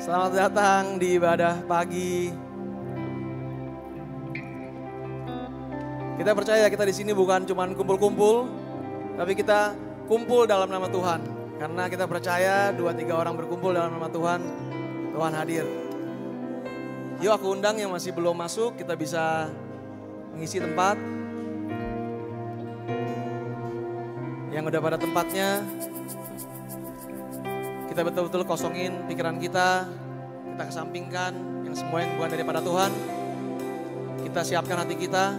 Selamat datang di ibadah pagi. Kita percaya kita di sini bukan cuma kumpul-kumpul, tapi kita kumpul dalam nama Tuhan. Karena kita percaya 2-3 orang berkumpul dalam nama Tuhan, Tuhan hadir. Yuk aku undang yang masih belum masuk, kita bisa mengisi tempat. Yang udah pada tempatnya, kita betul-betul kosongin pikiran kita kesampingkan yang semua yang bukan daripada Tuhan. Kita siapkan hati kita,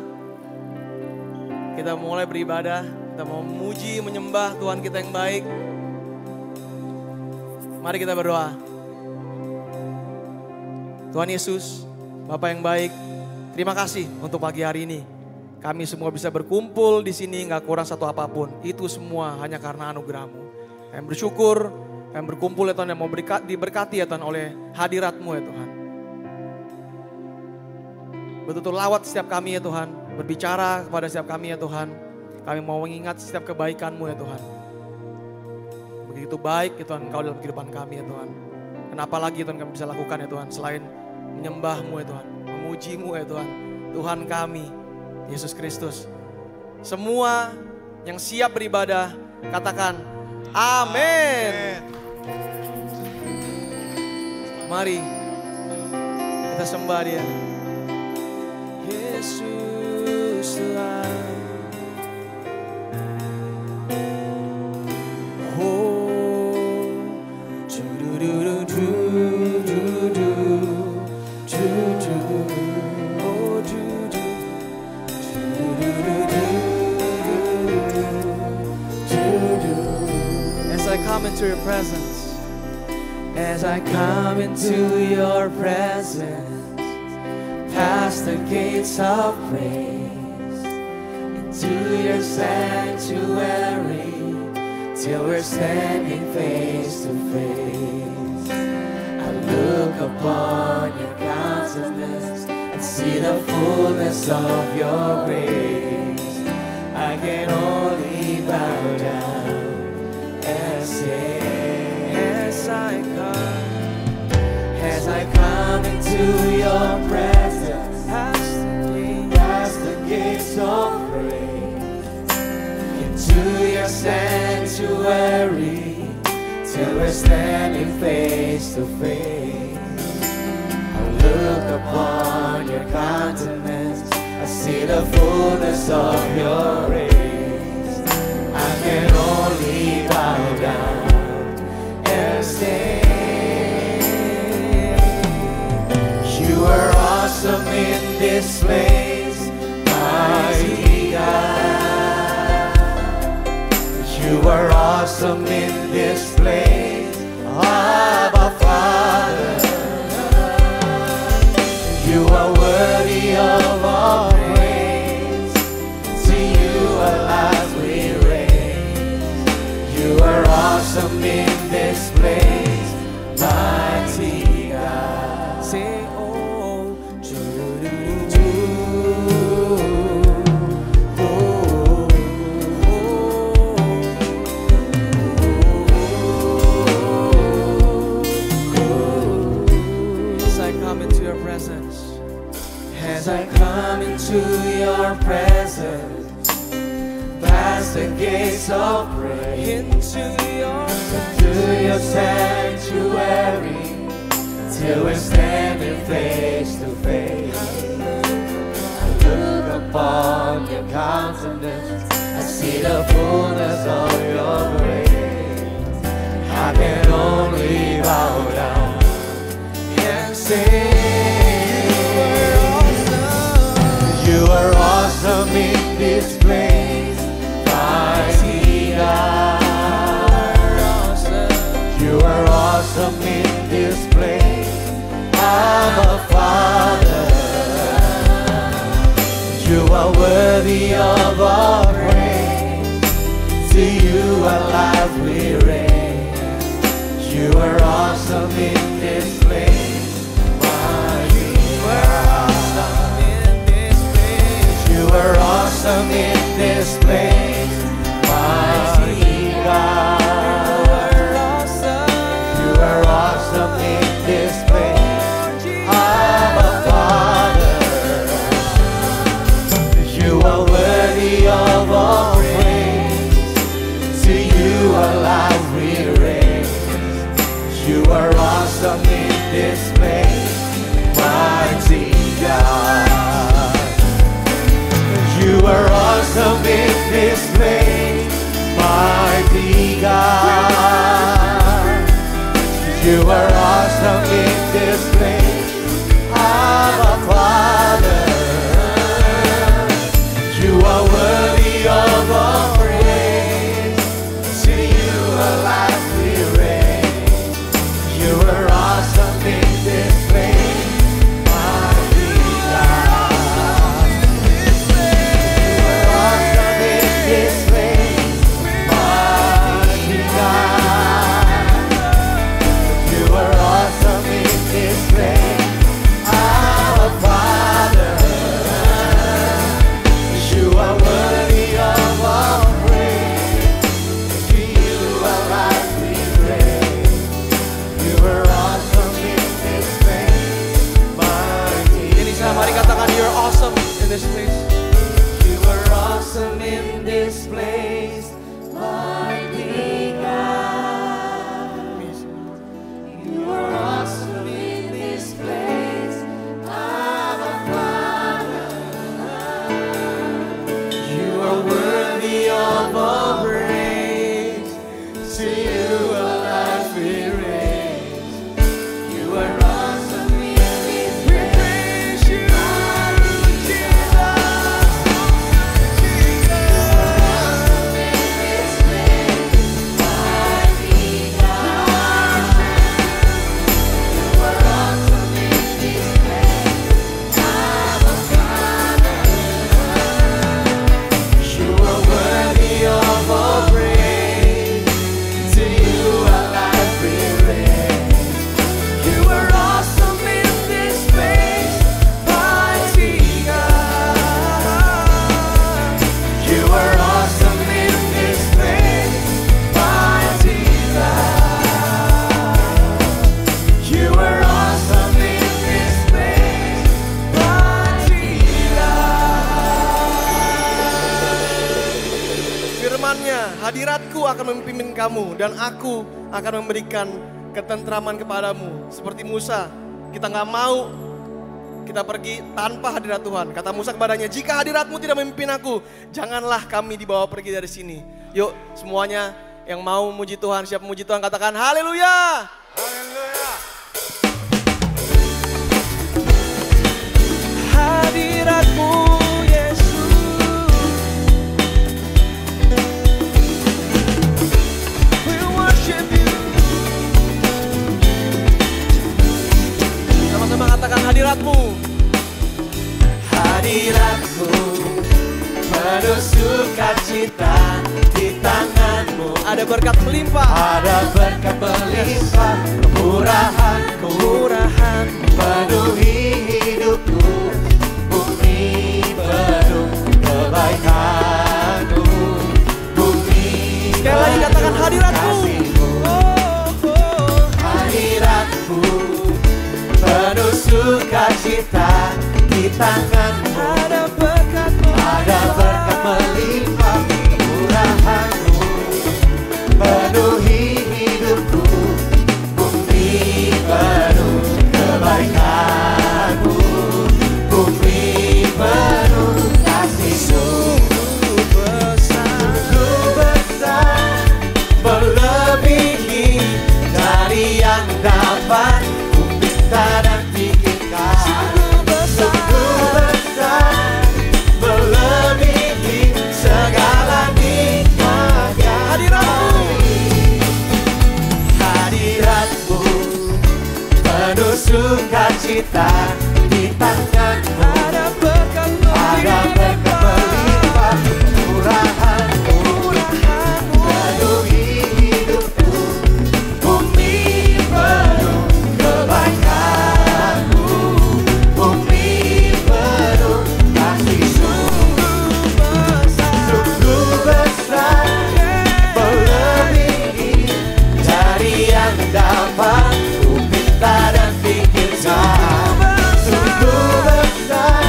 kita mulai beribadah, kita mau memuji, menyembah Tuhan kita yang baik. Mari kita berdoa. Tuhan Yesus, Bapa yang baik, terima kasih untuk pagi hari ini. Kami semua bisa berkumpul di sini, gak kurang satu apapun. Itu semua hanya karena anugerah-Mu. Kami bersyukur, kami berkumpul ya Tuhan, yang mau diberkati ya Tuhan oleh hadirat-Mu ya Tuhan. Betul-betul lawat setiap kami ya Tuhan, berbicara kepada setiap kami ya Tuhan. Kami mau mengingat setiap kebaikan-Mu ya Tuhan. Begitu baik ya Tuhan Engkau dalam kehidupan kami ya Tuhan. Kenapa lagi ya Tuhan kami bisa lakukan ya Tuhan, selain menyembah-Mu ya Tuhan, memuji-Mu ya Tuhan. Tuhan kami, Yesus Kristus. Semua yang siap beribadah, katakan amin. Mari kita sembah Dia. Yesuslah. Oh, as I come into your presence. As I come into your presence, past the gates of praise, into your sanctuary, till we're standing face to face. I look upon your countenance and see the fullness of your grace. I can only bow down and say, as I come into your presence, past the gates of praise, into your sanctuary, till we're standing face to face. I look upon your countenance, I see the fullness of your grace. I can only bow down and say, you are awesome in this place, mighty God. You are awesome in this place, Abba Father. You are worthy of all praise. To you our lives we raise. You are awesome in this place, mighty God. Say, as I come into your presence, past the gates of praise, into your sanctuary, till we're standing face to face. I look upon your countenance, I see the fullness of your grace. I can only bow down and say, you are awesome in this place, mighty God. You are awesome in this place, Abba Father. You are worthy of all praise. To you our lives we raise. You are awesome in this place, mighty God. You are awesome in this place, mighty God. You are awesome in this awesome in this place, mighty God. You are awesome in this place, mighty God. You are awesome in this place, our Father. You are worthy of all praise. To you alive we raise. You are awesome in this place, mighty God. You are awesome in this place, mighty God. You are awesome in this place, our Father. You are worthy of all praise. To you alive we raise. You are awesome in this place, mighty Elisa, mari katakan you're awesome in this place. You are awesome in this place, mighty God. You are awesome in this place, our Father. You are worthy of all praise. To you alive we raise. You are awesome in this place, mighty You are worthy of all praise. To you alive we raise. You are awesome in this place, mighty God. You are awesome in this place, mighty God. You are awesome in this place, mighty Firman-Nya, hadiratku akan memimpin kamu dan aku akan memberikan ketentraman kepadamu. Seperti Musa, kita nggak mau kita pergi tanpa hadirat Tuhan. Kata Musa kepadanya, jika hadiratmu tidak memimpin aku, janganlah kami dibawa pergi dari sini. Yuk semuanya yang mau memuji Tuhan, siap memuji Tuhan, katakan haleluya. Hadiratmu Yesus, we worship you. Sama-sama katakan hadiratmu. Hadiratmu penuh sukacita, di tanganmu Ada berkat melimpah, ada berkat melimpah, kemurahan penuhi hidupku, bumi penuh kebaikanmu, bumi sekali lagi katakan hadiratmu. kasihmu. Hadiratmu penuh sukacita, di tanganmu Ada berkat ada berkat melimpah, kemurahanmu penuhi hidupku, bumi penuh kebaikanmu, bumi penuh kasihmu. Sungguh besar, melebihi dari yang dapat kupinta dan pikirkan. Sungguh besar, melebihi segala nikmat yang hadiratmu penuh sukacita, di tanganmu ada berkat ada berkat melimpah, kemurahanmu penuhi hidupku, bumi penuh kebaikanmu, bumi penuh kasihmu. Sungguh besar, melebihi dari yang dapat kupinta dan pikirkan. Sungguh besar,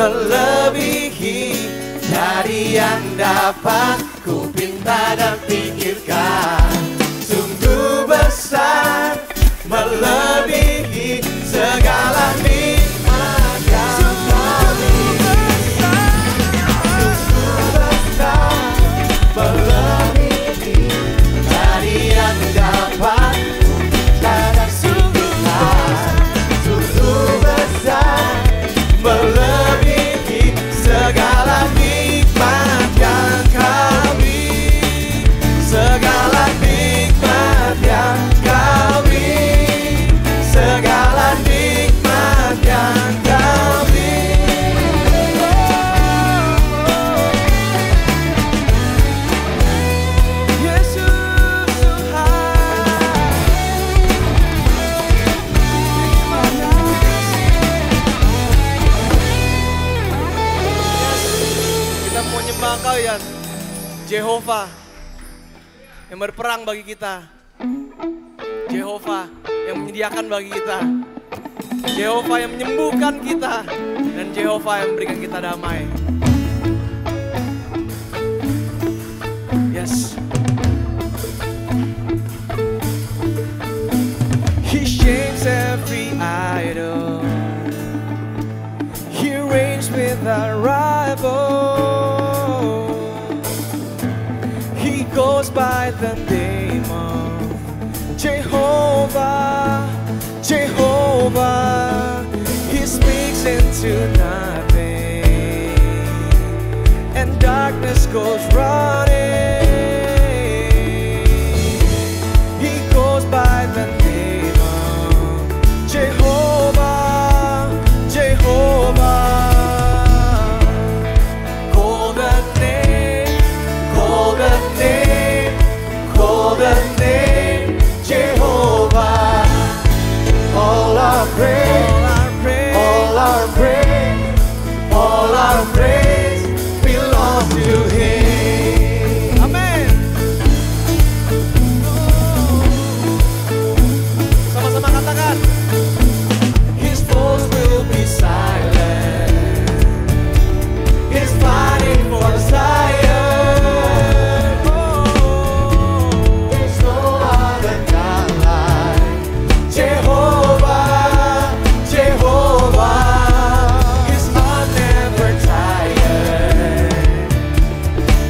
melebihi dari yang dapat ku pinta dan pikirkan. Sungguh besar, melebihi segala nikmat yang kami. Sungguh besar, melebihi dari yang dapat ku pinta dan pikirkan. Sungguh besar, melebihi segala nikmat yang kami, segala nikmat yang kami, segala nikmat yang kami. Yesus Tuhan, Kita mau nyembah Engkau ya, Jehovah yang berperang bagi kita, Jehovah yang menyediakan bagi kita, Jehovah yang menyembuhkan kita, dan Jehovah yang memberikan kita damai. Yes. He shakes every idol. He reigns without rival. He goes by the name of Jehovah, Jehovah. He speaks into nothing, and darkness goes running. He goes by the name of Jehovah, Jehovah. Call the name, call the name, call the name Jehovah. All our praise, all our praise, all our praise belongs to Him. Amin. Sama-sama katakan. His foes will be silent. He's fighting for Zion. There's no other God like Jehovah, Jehovah. His heart never tired.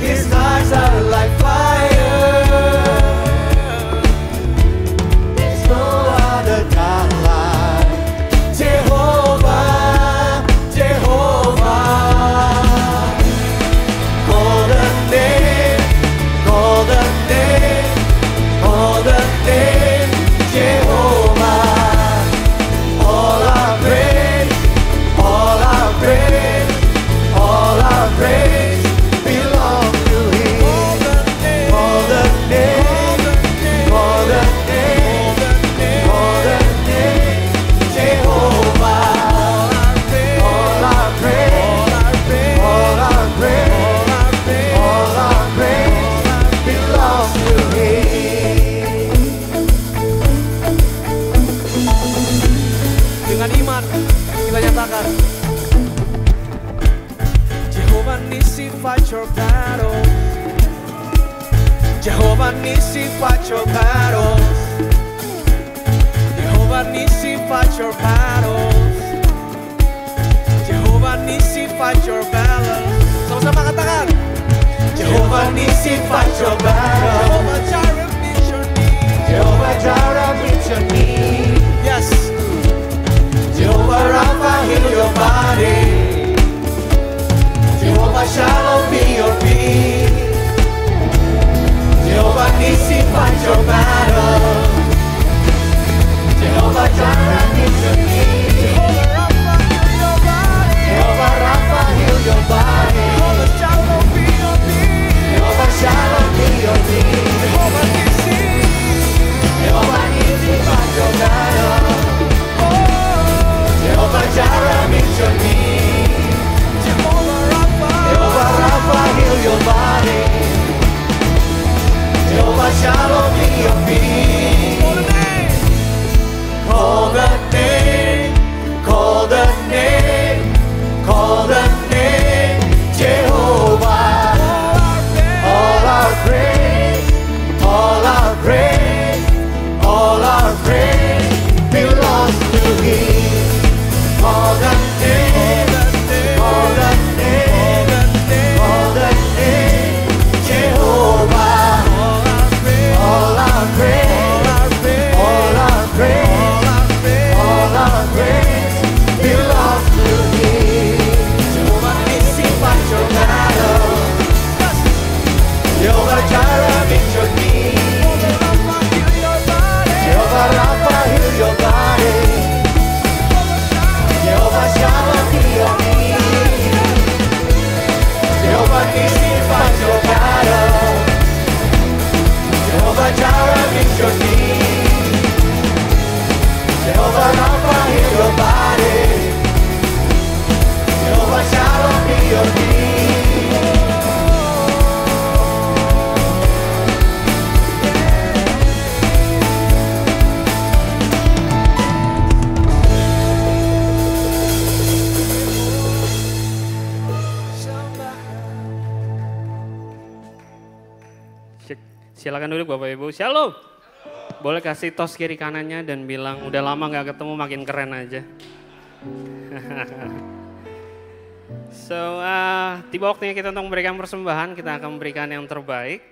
His eyes are like fire. There's no other God like Jehovah, Jehovah. Call the name, call the name, call the name Jehovah. All our praise, all our praise, all our praise belong to Him. Call the name, call the name, call the name Jehovah. All our praise, all our praise, all our praise belongs to Him. Dengan iman kita nyatakan, Jehovah Nissi, fight your battles. Jehovah Nissi, fight your battles. Jehovah Nissi, fight your battles. Jehovah Nissi, fight your battles. Sama-sama katakan, Jehovah Nissi, fight your battle. Jehovah Jireh, meet your need. Jehovah Jireh, meet your need. Yes. Jehovah Rapha, heal your body. Jehovah Shalom, be your peace. Jehovah Nissi, fight your battle. Jehovah Jireh, meet your need. Jehovah Rapha, heal your body. Jehovah Rapha, heal your body. Jehovah Shalom, be your peace. Jehovah Shalom, be your peace. Jehovah Nissi, Jehovah Nissi, fight your battle. Silakan duduk Bapak Ibu. Shalom. Boleh kasih tos kiri kanannya dan bilang udah lama gak ketemu makin keren aja. So, tiba waktunya kita untuk memberikan persembahan, kita akan memberikan yang terbaik.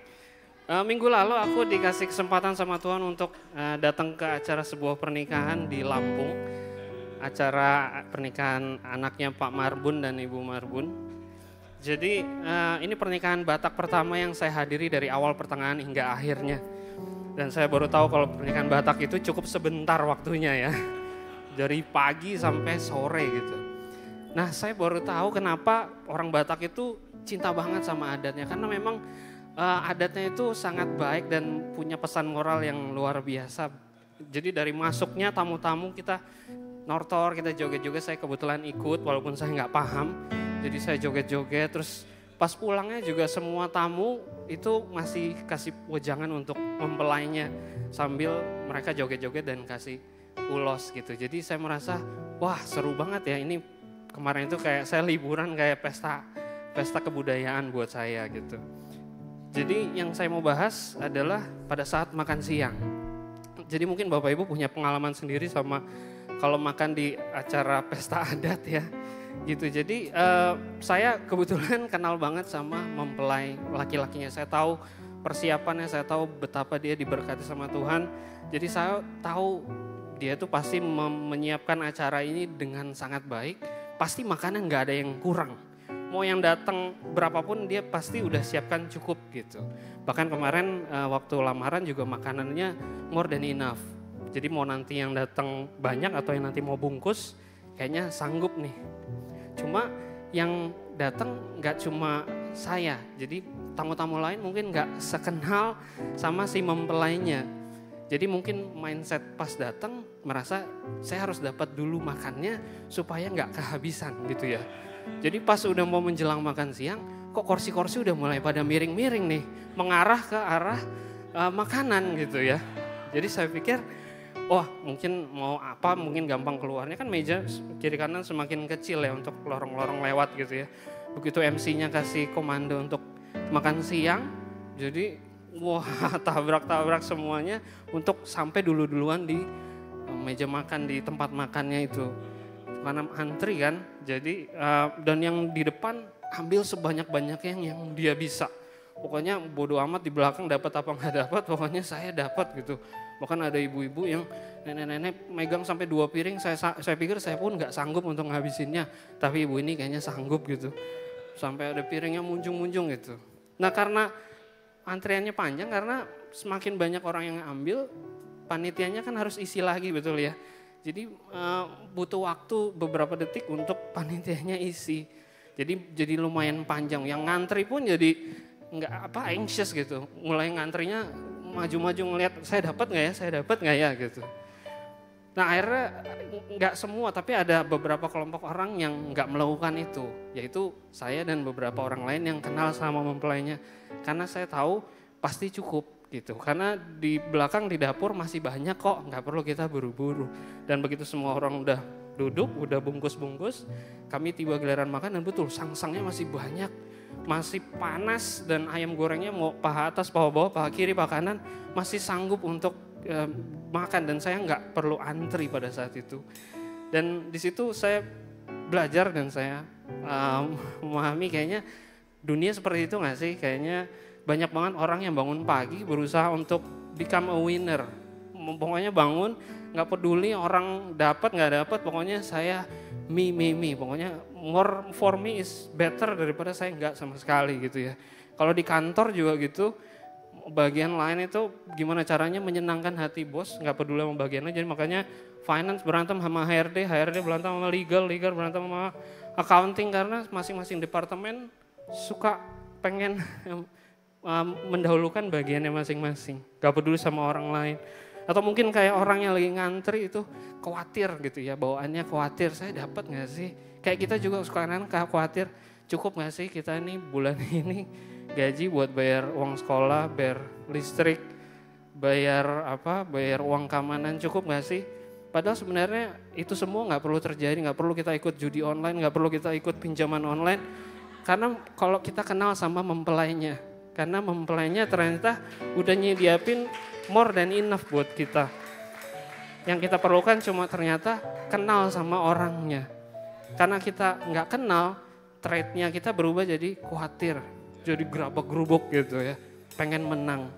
Minggu lalu aku dikasih kesempatan sama Tuhan untuk datang ke acara sebuah pernikahan di Lampung. Acara pernikahan anaknya Pak Marbun dan Ibu Marbun. Jadi ini pernikahan Batak pertama yang saya hadiri dari awal pertengahan hingga akhirnya. Dan saya baru tahu kalau pernikahan Batak itu cukup sebentar waktunya ya. Dari pagi sampai sore gitu. Nah saya baru tahu kenapa orang Batak itu cinta banget sama adatnya. Karena memang adatnya itu sangat baik dan punya pesan moral yang luar biasa. Jadi dari masuknya tamu-tamu kita nortor, kita joget-joget, saya kebetulan ikut walaupun saya nggak paham. Jadi saya joget-joget, terus pas pulangnya juga semua tamu itu masih kasih wejangan untuk mempelainya. Sambil mereka joget-joget dan kasih ulos gitu. Jadi saya merasa, wah seru banget ya, ini kemarin itu kayak saya liburan kayak pesta kebudayaan buat saya gitu. Jadi yang saya mau bahas adalah pada saat makan siang. Jadi mungkin Bapak Ibu punya pengalaman sendiri sama kalau makan di acara pesta adat ya. Gitu. Jadi saya kebetulan kenal banget sama mempelai laki-lakinya. Saya tahu persiapannya, saya tahu betapa dia diberkati sama Tuhan. Jadi saya tahu dia tuh pasti menyiapkan acara ini dengan sangat baik. Pasti makanan nggak ada yang kurang. Mau yang datang berapapun dia pasti udah siapkan cukup gitu. Bahkan kemarin waktu lamaran juga makanannya more than enough. Jadi mau nanti yang datang banyak atau yang nanti mau bungkus kayaknya sanggup nih. Cuma yang datang nggak cuma saya, jadi tamu-tamu lain mungkin nggak sekenal sama si mempelainya. Jadi mungkin mindset pas datang merasa saya harus dapat dulu makannya supaya nggak kehabisan gitu ya. Jadi pas udah mau menjelang makan siang, kok kursi-kursi udah mulai pada miring-miring nih, mengarah ke arah makanan gitu ya. Jadi saya pikir, wah mungkin mau apa, mungkin gampang keluarnya kan meja kiri kanan semakin kecil ya untuk lorong-lorong lewat gitu ya. Begitu MC-nya kasih komando untuk makan siang, jadi wah tabrak-tabrak semuanya untuk sampai duluan di meja makan di tempat makannya itu. Karena antri kan, jadi dan yang di depan ambil sebanyak-banyaknya yang dia bisa. Pokoknya bodo amat di belakang dapat apa nggak dapat, pokoknya saya dapat gitu. Bahkan ada ibu-ibu yang nenek-nenek megang sampai 2 piring, saya pikir saya pun nggak sanggup untuk ngabisinnya. Tapi ibu ini kayaknya sanggup gitu. Sampai ada piringnya munjung-munjung gitu. Nah karena antriannya panjang, karena semakin banyak orang yang ambil, panitianya kan harus isi lagi betul ya. Jadi butuh waktu beberapa detik untuk panitianya isi. Jadi lumayan panjang. Yang ngantri pun jadi nggak anxious gitu. Mulai ngantrinya maju-maju ngelihat saya dapat nggak ya gitu. Nah akhirnya nggak semua, tapi ada beberapa kelompok orang yang nggak melakukan itu, yaitu saya dan beberapa orang lain yang kenal sama mempelainya. Karena saya tahu pasti cukup gitu, karena di belakang di dapur masih banyak kok, nggak perlu kita buru-buru. Dan begitu semua orang udah duduk, udah bungkus-bungkus, kami tiba giliran makan dan betul sangsangnya masih banyak. Masih panas dan ayam gorengnya mau paha atas, paha bawah, paha kiri, paha kanan masih sanggup untuk makan dan saya nggak perlu antri pada saat itu. Dan di situ saya belajar dan saya memahami kayaknya dunia seperti itu nggak sih? Kayaknya banyak banget orang yang bangun pagi berusaha untuk become a winner. Pokoknya bangun nggak peduli orang dapat nggak dapat, pokoknya saya me. Pokoknya more for me is better daripada saya nggak sama sekali gitu ya. Kalau di kantor juga gitu, bagian lain itu gimana caranya menyenangkan hati bos, nggak peduli sama bagian lain. Jadi makanya finance berantem sama HRD berantem sama legal berantem sama accounting, karena masing-masing departemen suka pengen mendahulukan bagiannya masing-masing, gak peduli sama orang lain. Atau mungkin kayak orang yang lagi ngantri itu khawatir gitu ya, bawaannya khawatir, saya dapat gak sih? Kayak kita juga suka khawatir, cukup gak sih kita ini bulan ini gaji buat bayar uang sekolah, bayar listrik, bayar uang keamanan, cukup gak sih? Padahal sebenarnya itu semua gak perlu terjadi, gak perlu kita ikut judi online, gak perlu kita ikut pinjaman online. Karena kalau kita kenal sama mempelainya, Karena mempelainya ternyata udah nyediapin more than enough buat kita. Yang kita perlukan cuma ternyata kenal sama orangnya. Karena kita nggak kenal, trait-nya kita berubah jadi khawatir, jadi gerabak-gerubuk gitu ya, pengen menang.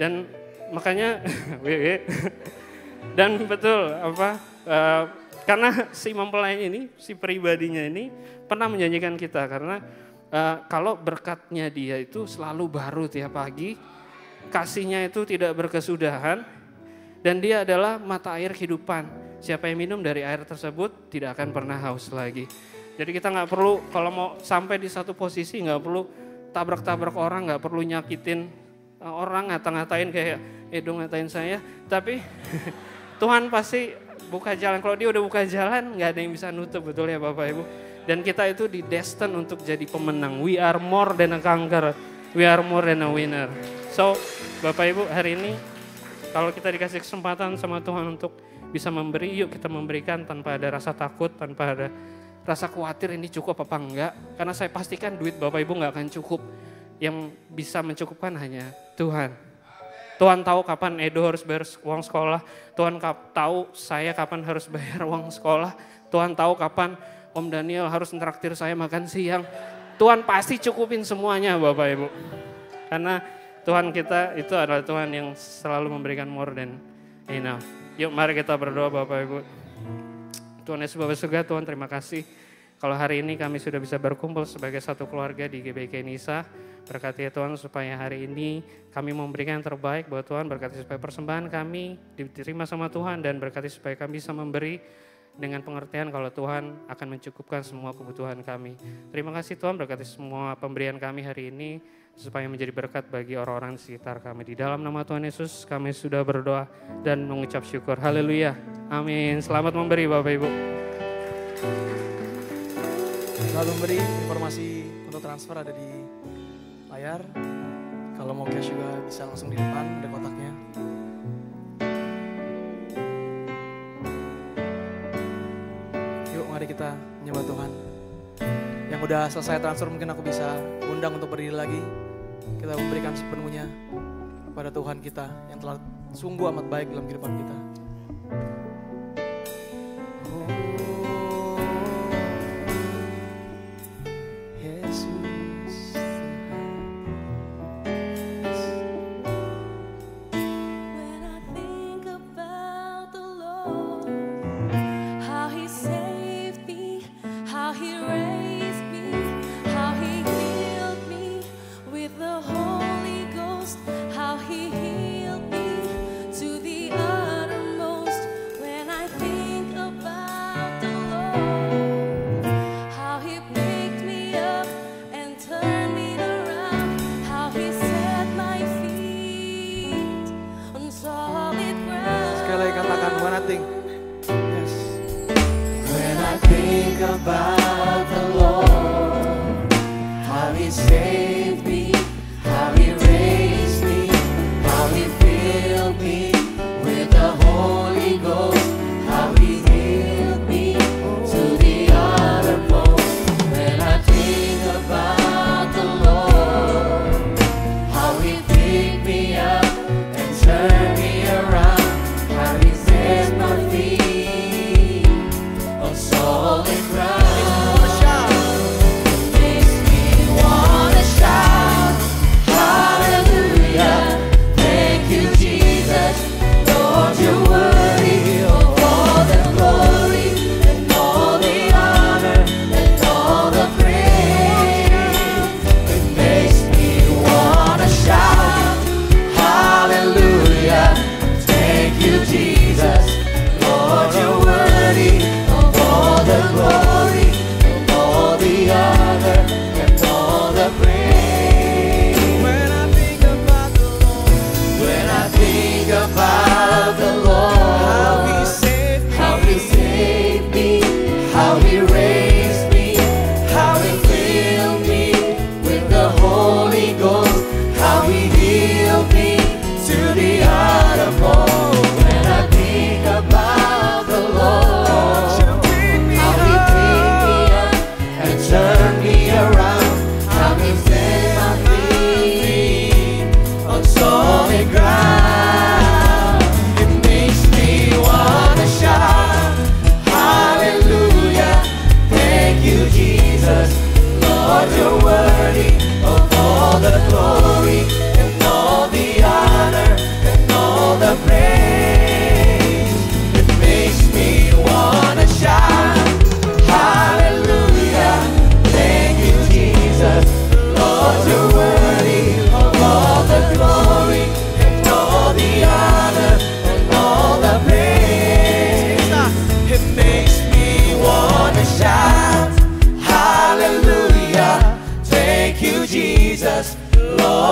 Dan makanya, dan betul karena si mempelai ini, si pribadinya ini pernah menjanjikan kita karena kalau berkatnya dia itu selalu baru tiap pagi, kasihnya itu tidak berkesudahan, dan dia adalah mata air kehidupan. Siapa yang minum dari air tersebut tidak akan pernah haus lagi. Jadi kita nggak perlu, kalau mau sampai di satu posisi nggak perlu tabrak-tabrak orang, nggak perlu nyakitin orang, ngata-ngatain kayak Edo ngatain saya. Tapi Tuhan pasti buka jalan. Kalau dia udah buka jalan, nggak ada yang bisa nutup, betul ya Bapak Ibu. Dan kita itu didestined untuk jadi pemenang. We are more than a conqueror. We are more than a winner. So Bapak Ibu, hari ini kalau kita dikasih kesempatan sama Tuhan untuk bisa memberi, yuk kita memberikan tanpa ada rasa takut, tanpa ada rasa khawatir ini cukup apa enggak. Karena saya pastikan duit Bapak Ibu nggak akan cukup. Yang bisa mencukupkan hanya Tuhan. Tuhan tahu kapan Edo harus bayar uang sekolah. Tuhan tahu saya kapan harus bayar uang sekolah. Tuhan tahu kapan Om Daniel harus ngeraktir saya makan siang. Tuhan pasti cukupin semuanya Bapak Ibu. Karena Tuhan kita itu adalah Tuhan yang selalu memberikan more than enough. Yuk mari kita berdoa Bapak Ibu. Tuhan Yesus Bapa surga, Tuhan terima kasih. Kalau hari ini kami sudah bisa berkumpul sebagai satu keluarga di GBK Nisa. Berkati ya Tuhan supaya hari ini kami memberikan yang terbaik buat Tuhan. Berkati supaya persembahan kami diterima sama Tuhan. Dan berkati supaya kami bisa memberi dengan pengertian kalau Tuhan akan mencukupkan semua kebutuhan kami. Terima kasih Tuhan, berkati semua pemberian kami hari ini supaya menjadi berkat bagi orang-orang di sekitar kami. Di dalam nama Tuhan Yesus kami sudah berdoa dan mengucap syukur. Haleluya. Amin. Selamat memberi Bapak Ibu. Selamat memberi, informasi untuk transfer ada di layar. Kalau mau cash juga bisa langsung di depan, ada kotaknya. Yuk mari kita menyembah Tuhan. Yang udah selesai transfer mungkin aku bisa undang untuk berdiri lagi. Kita memberikan sepenuhnya kepada Tuhan kita yang telah sungguh amat baik dalam kehidupan kita.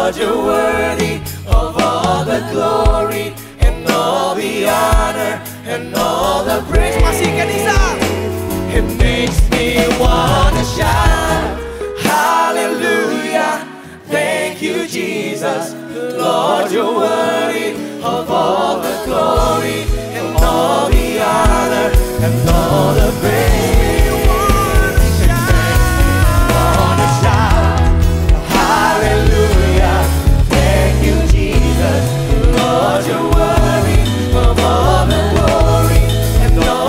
Lord, you're worthy of all the glory and all the honor and all the praise. Masih kan bisa. It makes me wanna shout, hallelujah, thank you Jesus. Lord, you're worthy of all the glory and all the honor and all the praise. Wanna shout, hallelujah, thank you Jesus. Lord, you're worthy of all the glory and all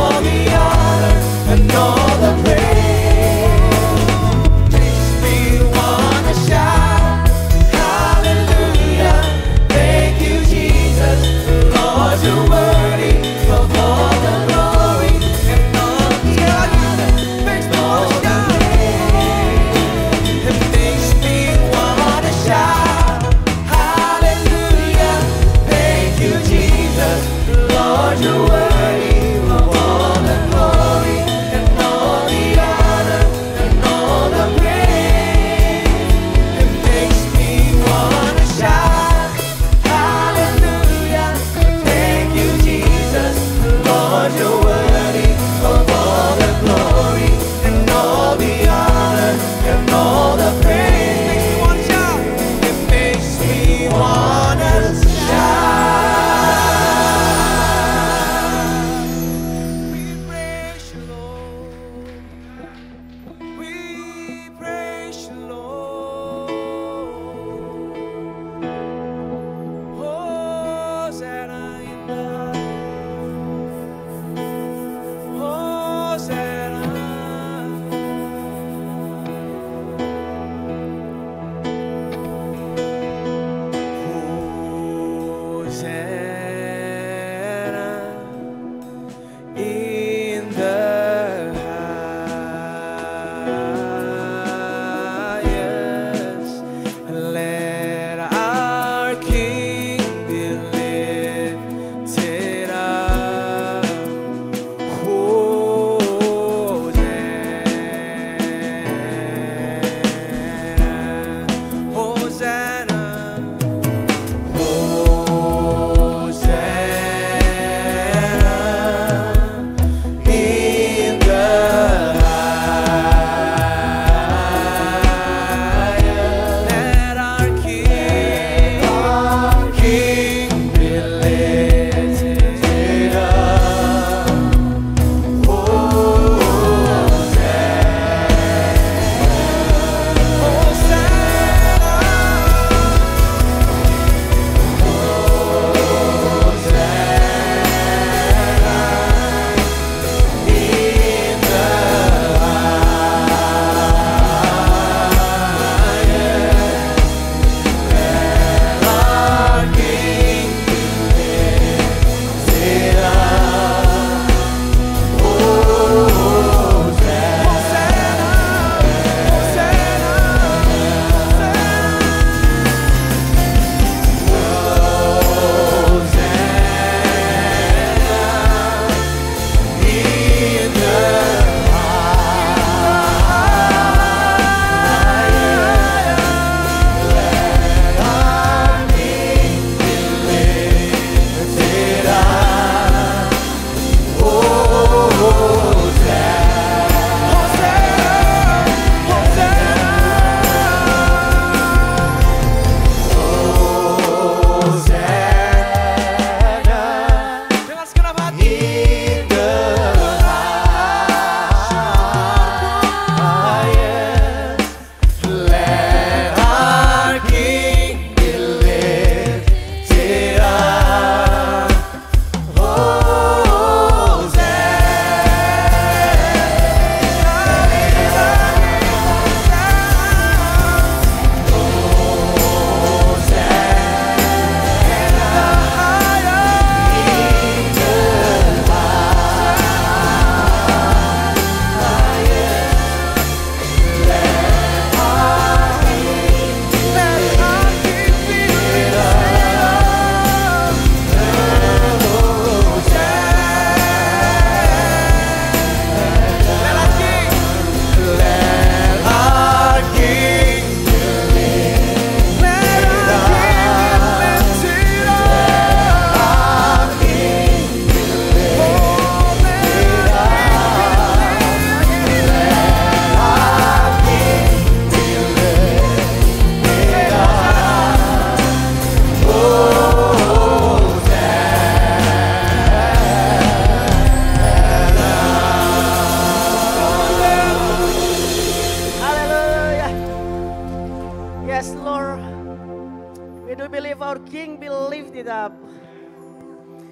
life, our King, be lifted up.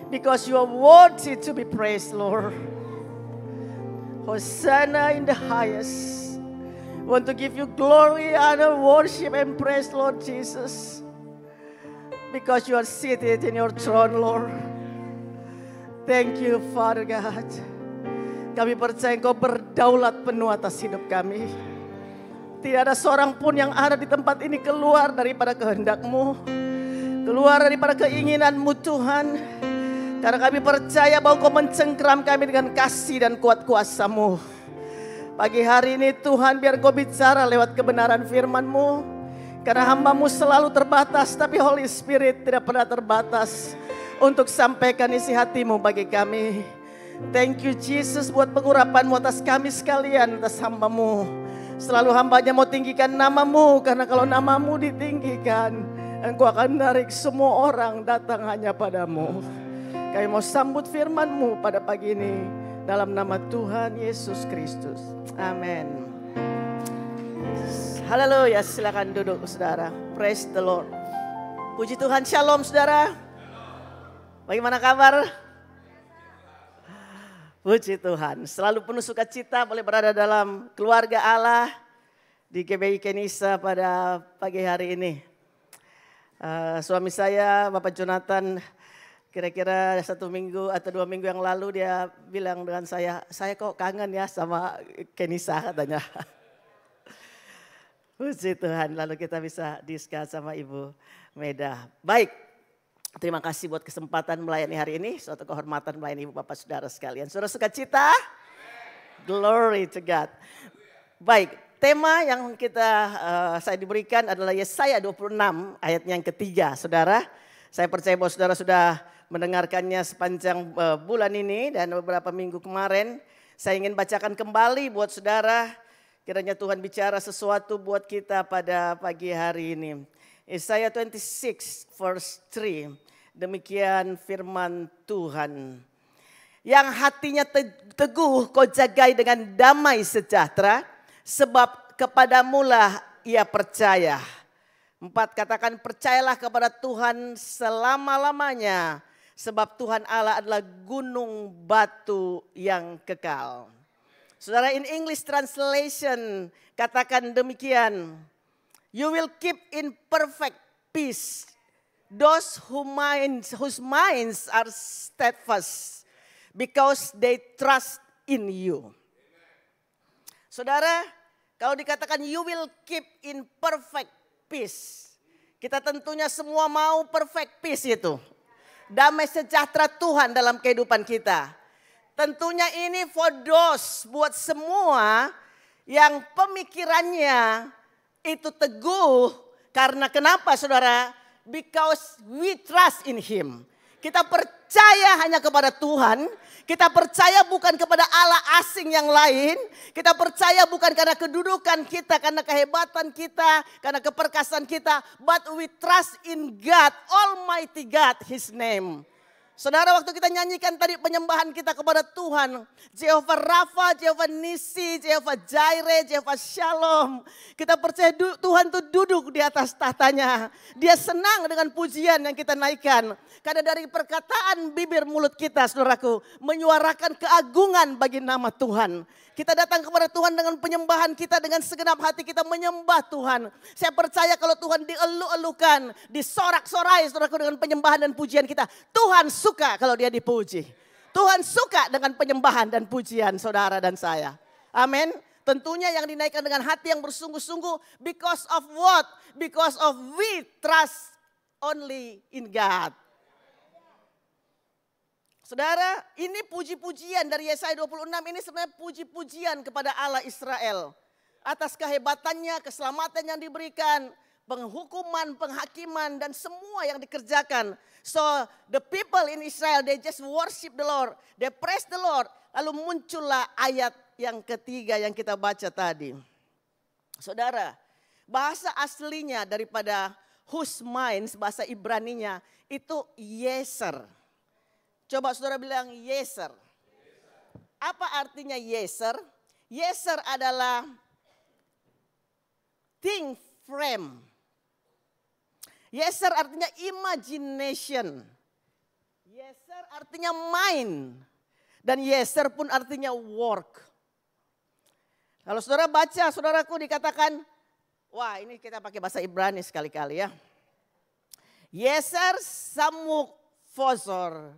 Because you are worthy to be praised, Lord. Hosanna in the highest. Want to give you glory, honor, worship, and praise, Lord Jesus. Because you are seated in your throne, Lord. Thank you, Father God. Kami percaya Engkau berdaulat penuh atas hidup kami. Tidak ada seorang pun yang ada di tempat ini keluar daripada kehendak-Mu. Keluar daripada keinginan-Mu, Tuhan. Karena kami percaya bahwa Engkau mencengkeram kami dengan kasih dan kuat kuasa-Mu. Pagi hari ini Tuhan, biar Engkau bicara lewat kebenaran firman-Mu. Karena hamba-Mu selalu terbatas, tapi Holy Spirit tidak pernah terbatas untuk sampaikan isi hati-Mu bagi kami. Thank you Jesus buat pengurapan-Mu atas kami sekalian, atas hamba-Mu. Selalu hambanya mau tinggikan nama-Mu, karena kalau nama-Mu ditinggikan, Engkau akan menarik semua orang datang hanya pada-Mu. Kami mau sambut firman-Mu pada pagi ini dalam nama Tuhan Yesus Kristus. Amin. Haleluya, silakan duduk saudara. Praise the Lord. Puji Tuhan, shalom saudara. Bagaimana kabar? Puji Tuhan, selalu penuh sukacita boleh berada dalam keluarga Allah di GBI Kenisa pada pagi hari ini. Suami saya, Bapak Jonathan, kira-kira 1 minggu atau 2 minggu yang lalu dia bilang dengan saya kok kangen ya sama Kenisa katanya. Puji Tuhan, lalu kita bisa diskus sama Ibu Meda. Baik, terima kasih buat kesempatan melayani hari ini. Suatu kehormatan melayani Ibu Bapak Saudara sekalian. Saudara sukacita? Glory to God. Baik, tema yang saya diberikan adalah Yesaya 26 ayatnya yang ketiga. Saudara, saya percaya bahwa saudara sudah mendengarkannya sepanjang bulan ini dan beberapa minggu kemarin. Saya ingin bacakan kembali buat saudara. Kiranya Tuhan bicara sesuatu buat kita pada pagi hari ini. Yesaya 26 verse 3. Demikian firman Tuhan. Yang hatinya teguh kau jagai dengan damai sejahtera. Sebab kepadamulah ia percaya. 4, katakan percayalah kepada Tuhan selama-lamanya. Sebab Tuhan Allah adalah gunung batu yang kekal. Saudara, in English translation katakan demikian. You will keep in perfect peace those whose minds are steadfast because they trust in you. Saudara, kalau dikatakan you will keep in perfect peace, kita tentunya semua mau perfect peace itu. Damai sejahtera Tuhan dalam kehidupan kita. Tentunya ini for those, buat semua yang pemikirannya itu teguh. Karena kenapa saudara? Because we trust in Him. Kita percaya hanya kepada Tuhan. Kita percaya bukan kepada Allah asing yang lain. Kita percaya bukan karena kedudukan kita, karena kehebatan kita, karena keperkasaan kita. But we trust in God, Almighty God, His name. Saudara, waktu kita nyanyikan tadi penyembahan kita kepada Tuhan. Jehovah Rafa, Jehovah Nisi, Jehovah Jireh, Jehovah Shalom. Kita percaya Tuhan itu duduk di atas tahtanya. Dia senang dengan pujian yang kita naikkan. Karena dari perkataan bibir mulut kita, saudaraku, menyuarakan keagungan bagi nama Tuhan. Kita datang kepada Tuhan dengan penyembahan kita, dengan segenap hati kita menyembah Tuhan. Saya percaya kalau Tuhan dielu-elukan, disorak-sorai saudaraku dengan penyembahan dan pujian kita. Tuhan suka kalau dia dipuji. Tuhan suka dengan penyembahan dan pujian saudara dan saya. Amin. Tentunya yang dinaikkan dengan hati yang bersungguh-sungguh. Because of what? Because of we trust only in God. Saudara, ini puji-pujian dari Yesaya 26 ini sebenarnya puji-pujian kepada Allah Israel. Atas kehebatannya, keselamatan yang diberikan, penghukuman, penghakiman dan semua yang dikerjakan. So the people in Israel, they just worship the Lord, they praise the Lord. Lalu muncullah ayat yang ketiga yang kita baca tadi. Saudara, bahasa aslinya daripada whose minds, bahasa Ibraninya itu yeser. Coba saudara bilang yeser. Apa artinya yeser? Yeser adalah think frame. Yeser artinya imagination. Yeser artinya mind. Dan yeser pun artinya work. Kalau saudara baca, saudaraku dikatakan, wah ini kita pakai bahasa Ibrani sekali-kali ya. Yeser samuk fosor,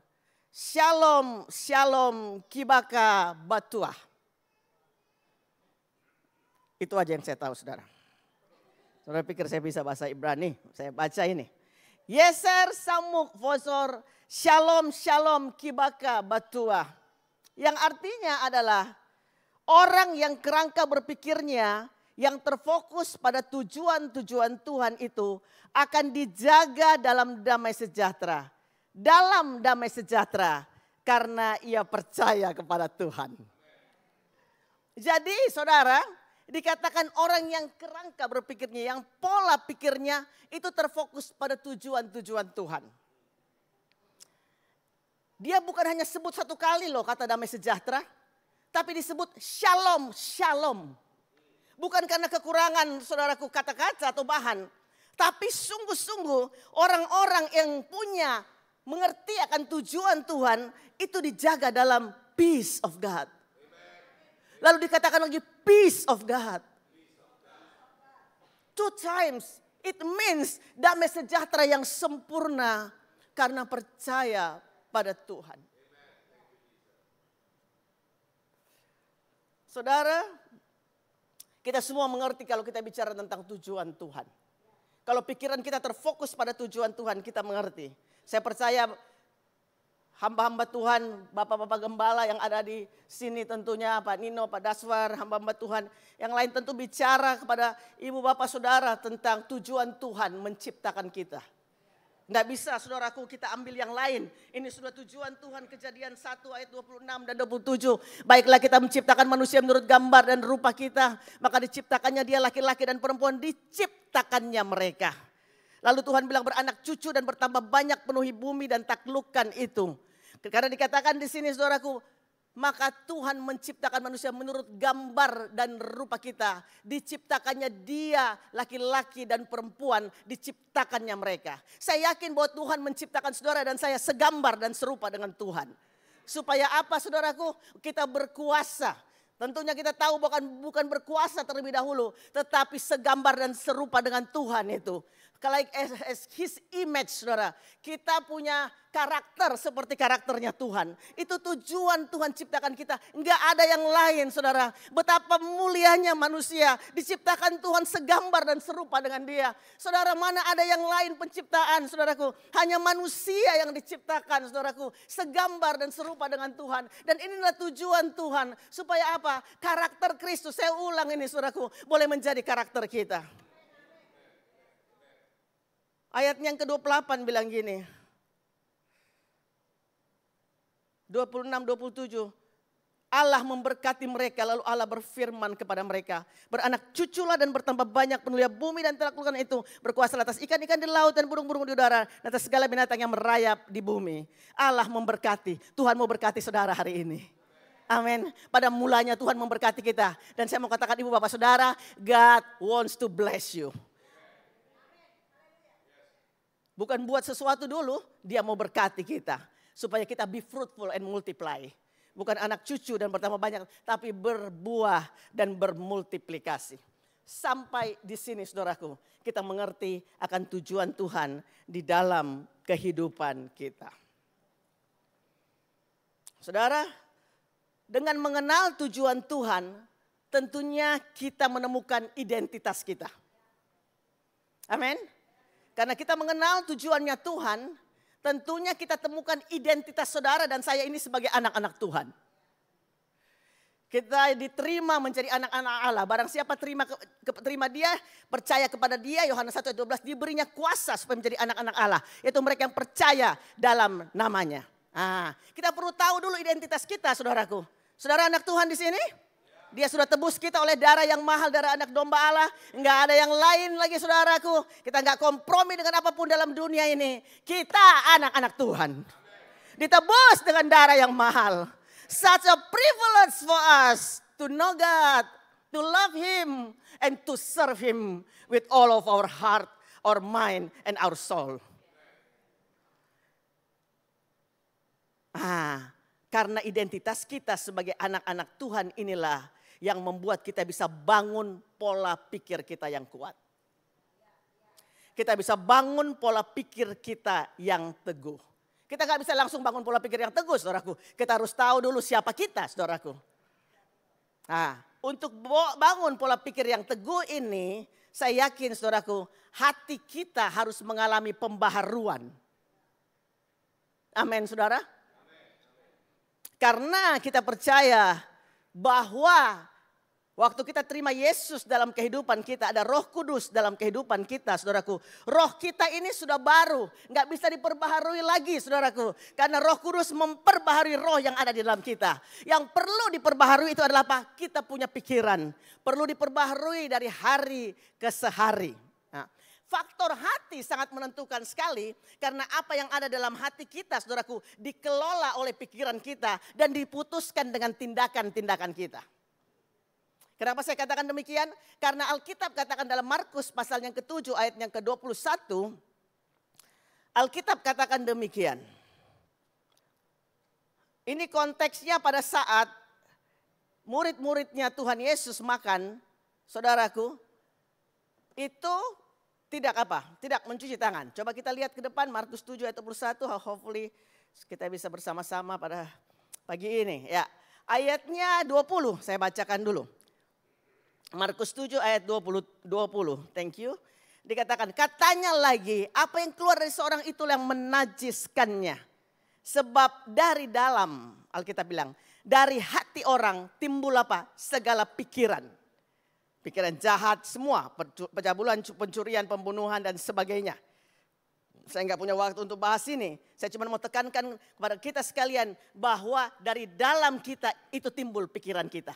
shalom shalom kibaka batuah. Itu aja yang saya tahu saudara. Saudara pikir saya bisa bahasa Ibrani, saya baca ini. Yeser samuk fosor, shalom shalom kibaka batuah. Yang artinya adalah orang yang kerangka berpikirnya, yang terfokus pada tujuan-tujuan Tuhan itu akan dijaga dalam damai sejahtera. Dalam damai sejahtera karena ia percaya kepada Tuhan. Jadi saudara, dikatakan orang yang kerangka berpikirnya, yang pola pikirnya itu terfokus pada tujuan-tujuan Tuhan. Dia bukan hanya sebut satu kali loh kata damai sejahtera, tapi disebut shalom, shalom. Bukan karena kekurangan saudaraku kata-kata atau bahan, tapi sungguh-sungguh orang-orang yang punya mengerti akan tujuan Tuhan itu dijaga dalam peace of God. Lalu dikatakan lagi peace of God. 2 times it means damai sejahtera yang sempurna karena percaya pada Tuhan. Saudara, kita semua mengerti kalau kita bicara tentang tujuan Tuhan. Kalau pikiran kita terfokus pada tujuan Tuhan, kita mengerti. Saya percaya hamba-hamba Tuhan, bapak-bapak gembala yang ada di sini tentunya, Pak Nino, Pak Daswar, hamba-hamba Tuhan. Yang lain tentu bicara kepada ibu bapak saudara tentang tujuan Tuhan menciptakan kita. Nggak bisa saudaraku kita ambil yang lain. Ini sudah tujuan Tuhan, Kejadian 1 ayat 26 dan 27. Baiklah kita menciptakan manusia menurut gambar dan rupa kita. Maka diciptakannya dia laki-laki dan perempuan, diciptakannya mereka. Lalu Tuhan bilang beranak cucu dan bertambah banyak, penuhi bumi dan taklukkan itu. Karena dikatakan di sini saudaraku, maka Tuhan menciptakan manusia menurut gambar dan rupa kita. Diciptakannya dia laki-laki dan perempuan, diciptakannya mereka. Saya yakin bahwa Tuhan menciptakan saudara dan saya segambar dan serupa dengan Tuhan. Supaya apa saudaraku? Kita berkuasa. Tentunya kita tahu bukan berkuasa terlebih dahulu, tetapi segambar dan serupa dengan Tuhan itu. Like as his image saudara. Kita punya karakter seperti karakternya Tuhan. Itu tujuan Tuhan ciptakan kita. Enggak ada yang lain saudara. Betapa mulianya manusia. Diciptakan Tuhan segambar dan serupa dengan dia. Saudara, mana ada yang lain penciptaan saudaraku. Hanya manusia yang diciptakan saudaraku. Segambar dan serupa dengan Tuhan. Dan inilah tujuan Tuhan. Supaya apa? Karakter Kristus. Saya ulang ini saudaraku. Boleh menjadi karakter kita. Ayatnya yang ke-28 bilang gini. 26-27. Allah memberkati mereka lalu Allah berfirman kepada mereka. Beranak cuculah dan bertambah banyak, penuhilah bumi dan taklukkan itu. Berkuasa atas ikan-ikan di laut dan burung-burung di udara. Dan atas segala binatang yang merayap di bumi. Allah memberkati. Tuhan mau berkati saudara hari ini. Amin. Pada mulanya Tuhan memberkati kita. Dan saya mau katakan ibu bapak saudara, God wants to bless you. Bukan buat sesuatu dulu, dia mau berkati kita. Supaya kita be fruitful and multiply. Bukan anak cucu dan bertambah banyak, tapi berbuah dan bermultiplikasi. Sampai di sini saudaraku, kita mengerti akan tujuan Tuhan di dalam kehidupan kita. Saudara, dengan mengenal tujuan Tuhan, tentunya kita menemukan identitas kita. Amin. Karena kita mengenal tujuannya Tuhan, tentunya kita temukan identitas saudara dan saya ini sebagai anak-anak Tuhan. Kita diterima menjadi anak-anak Allah. Barang siapa terima dia, percaya kepada dia, Yohanes 1 ayat 12, diberinya kuasa supaya menjadi anak-anak Allah. Yaitu mereka yang percaya dalam namanya. Kita perlu tahu dulu identitas kita saudaraku. Saudara anak Tuhan di sini? Dia sudah tebus kita oleh darah yang mahal, darah anak domba Allah. Enggak ada yang lain lagi saudaraku. Kita enggak kompromi dengan apapun dalam dunia ini. Kita anak-anak Tuhan. Ditebus dengan darah yang mahal. Such a privilege for us to know God, to love Him, and to serve Him with all of our heart, our mind, and our soul. Karena identitas kita sebagai anak-anak Tuhan inilah yang membuat kita bisa bangun pola pikir kita yang kuat. Kita bisa bangun pola pikir kita yang teguh. Kita gak bisa langsung bangun pola pikir yang teguh, saudaraku. Kita harus tahu dulu siapa kita, saudaraku. Untuk bangun pola pikir yang teguh ini, saya yakin, saudaraku, hati kita harus mengalami pembaharuan. Amin, saudara. Karena kita percaya bahwa waktu kita terima Yesus dalam kehidupan kita, ada Roh Kudus dalam kehidupan kita, saudaraku. Roh kita ini sudah baru, nggak bisa diperbaharui lagi, saudaraku. Karena Roh Kudus memperbaharui roh yang ada di dalam kita. Yang perlu diperbaharui itu adalah apa? Kita punya pikiran. Perlu diperbaharui dari hari ke sehari. Faktor hati sangat menentukan sekali karena apa yang ada dalam hati kita, saudaraku, dikelola oleh pikiran kita dan diputuskan dengan tindakan-tindakan kita. Kenapa saya katakan demikian? Karena Alkitab katakan dalam Markus pasal yang ke-7 ayat yang ke-21, Alkitab katakan demikian. Ini konteksnya pada saat murid-muridnya Tuhan Yesus makan, saudaraku, itu tidak mencuci tangan. Coba kita lihat ke depan Markus 7 ayat 21, hopefully kita bisa bersama-sama pada pagi ini. Ya, ayatnya 20 saya bacakan dulu. Markus 7 ayat 20. Thank you. Dikatakan, katanya lagi, apa yang keluar dari seorang itu yang menajiskannya. Sebab dari dalam, Alkitab bilang, dari hati orang timbul apa? Segala pikiran. Pikiran jahat semua, pencabulan, pencurian, pembunuhan dan sebagainya. Saya nggak punya waktu untuk bahas ini. Saya cuma mau tekankan kepada kita sekalian bahwa dari dalam kita itu timbul pikiran kita.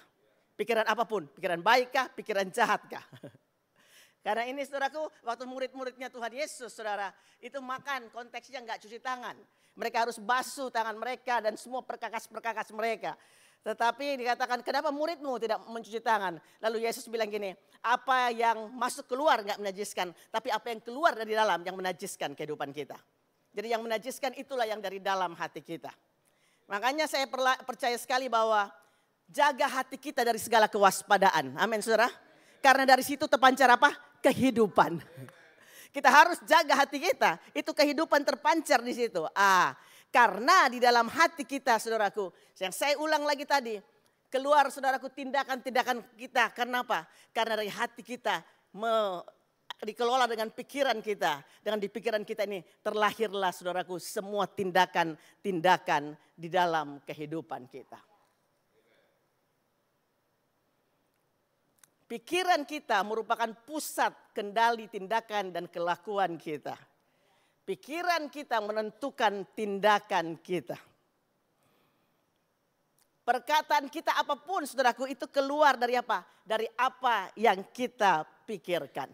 Pikiran apapun, pikiran baikkah, pikiran jahatkah. Karena ini saudaraku, waktu murid-muridnya Tuhan Yesus, saudara, itu makan konteksnya nggak cuci tangan. Mereka harus basuh tangan mereka dan semua perkakas-perkakas mereka. Tetapi dikatakan, kenapa muridmu tidak mencuci tangan? Lalu Yesus bilang gini, apa yang masuk keluar nggak menajiskan, tapi apa yang keluar dari dalam yang menajiskan kehidupan kita. Jadi yang menajiskan itulah yang dari dalam hati kita. Makanya saya percaya sekali bahwa jaga hati kita dari segala kewaspadaan. Amin, saudara. Karena dari situ terpancar apa? Kehidupan. Kita harus jaga hati kita, itu kehidupan terpancar di situ. Karena di dalam hati kita, saudaraku, yang saya ulang lagi tadi, keluar saudaraku tindakan-tindakan kita. Kenapa? Karena dari hati kita dikelola dengan pikiran kita. Dengan di pikiran kita ini terlahirlah saudaraku semua tindakan-tindakan di dalam kehidupan kita. Pikiran kita merupakan pusat kendali tindakan dan kelakuan kita. Pikiran kita menentukan tindakan kita. Perkataan kita apapun, saudaraku, itu keluar dari apa? Dari apa yang kita pikirkan.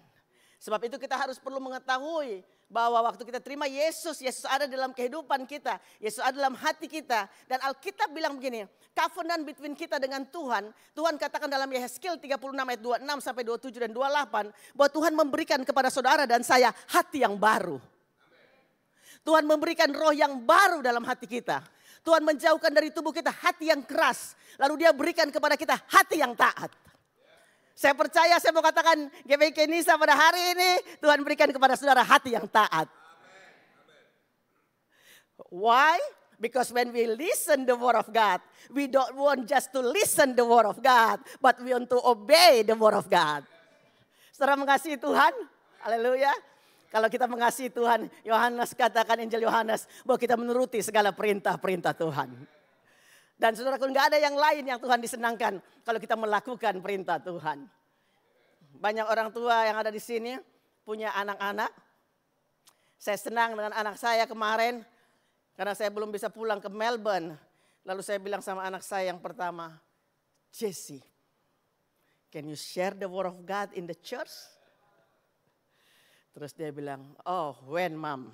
Sebab itu kita harus perlu mengetahui bahwa waktu kita terima Yesus, Yesus ada dalam kehidupan kita. Yesus ada dalam hati kita. Dan Alkitab bilang begini, covenant between kita dengan Tuhan. Tuhan katakan dalam Yehezkiel 36 ayat 26 sampai 27 dan 28. Bahwa Tuhan memberikan kepada saudara dan saya hati yang baru. Tuhan memberikan roh yang baru dalam hati kita. Tuhan menjauhkan dari tubuh kita hati yang keras. Lalu dia berikan kepada kita hati yang taat. Saya percaya, saya mau katakan GPK Nisa pada hari ini Tuhan berikan kepada saudara hati yang taat. Why? Because when we listen the word of God, we don't want just to listen the word of God, but we want to obey the word of God. Saudara mengasihi Tuhan? Haleluya. Kalau kita mengasihi Tuhan, Yohanes katakan Injil Yohanes bahwa kita menuruti segala perintah-perintah Tuhan. Dan saudaraku, enggak ada yang lain yang Tuhan disenangkan kalau kita melakukan perintah Tuhan. Banyak orang tua yang ada di sini punya anak-anak. Saya senang dengan anak saya kemarin karena saya belum bisa pulang ke Melbourne. Lalu saya bilang sama anak saya yang pertama, Jesse, can you share the word of God in the church? Terus dia bilang, oh when mom?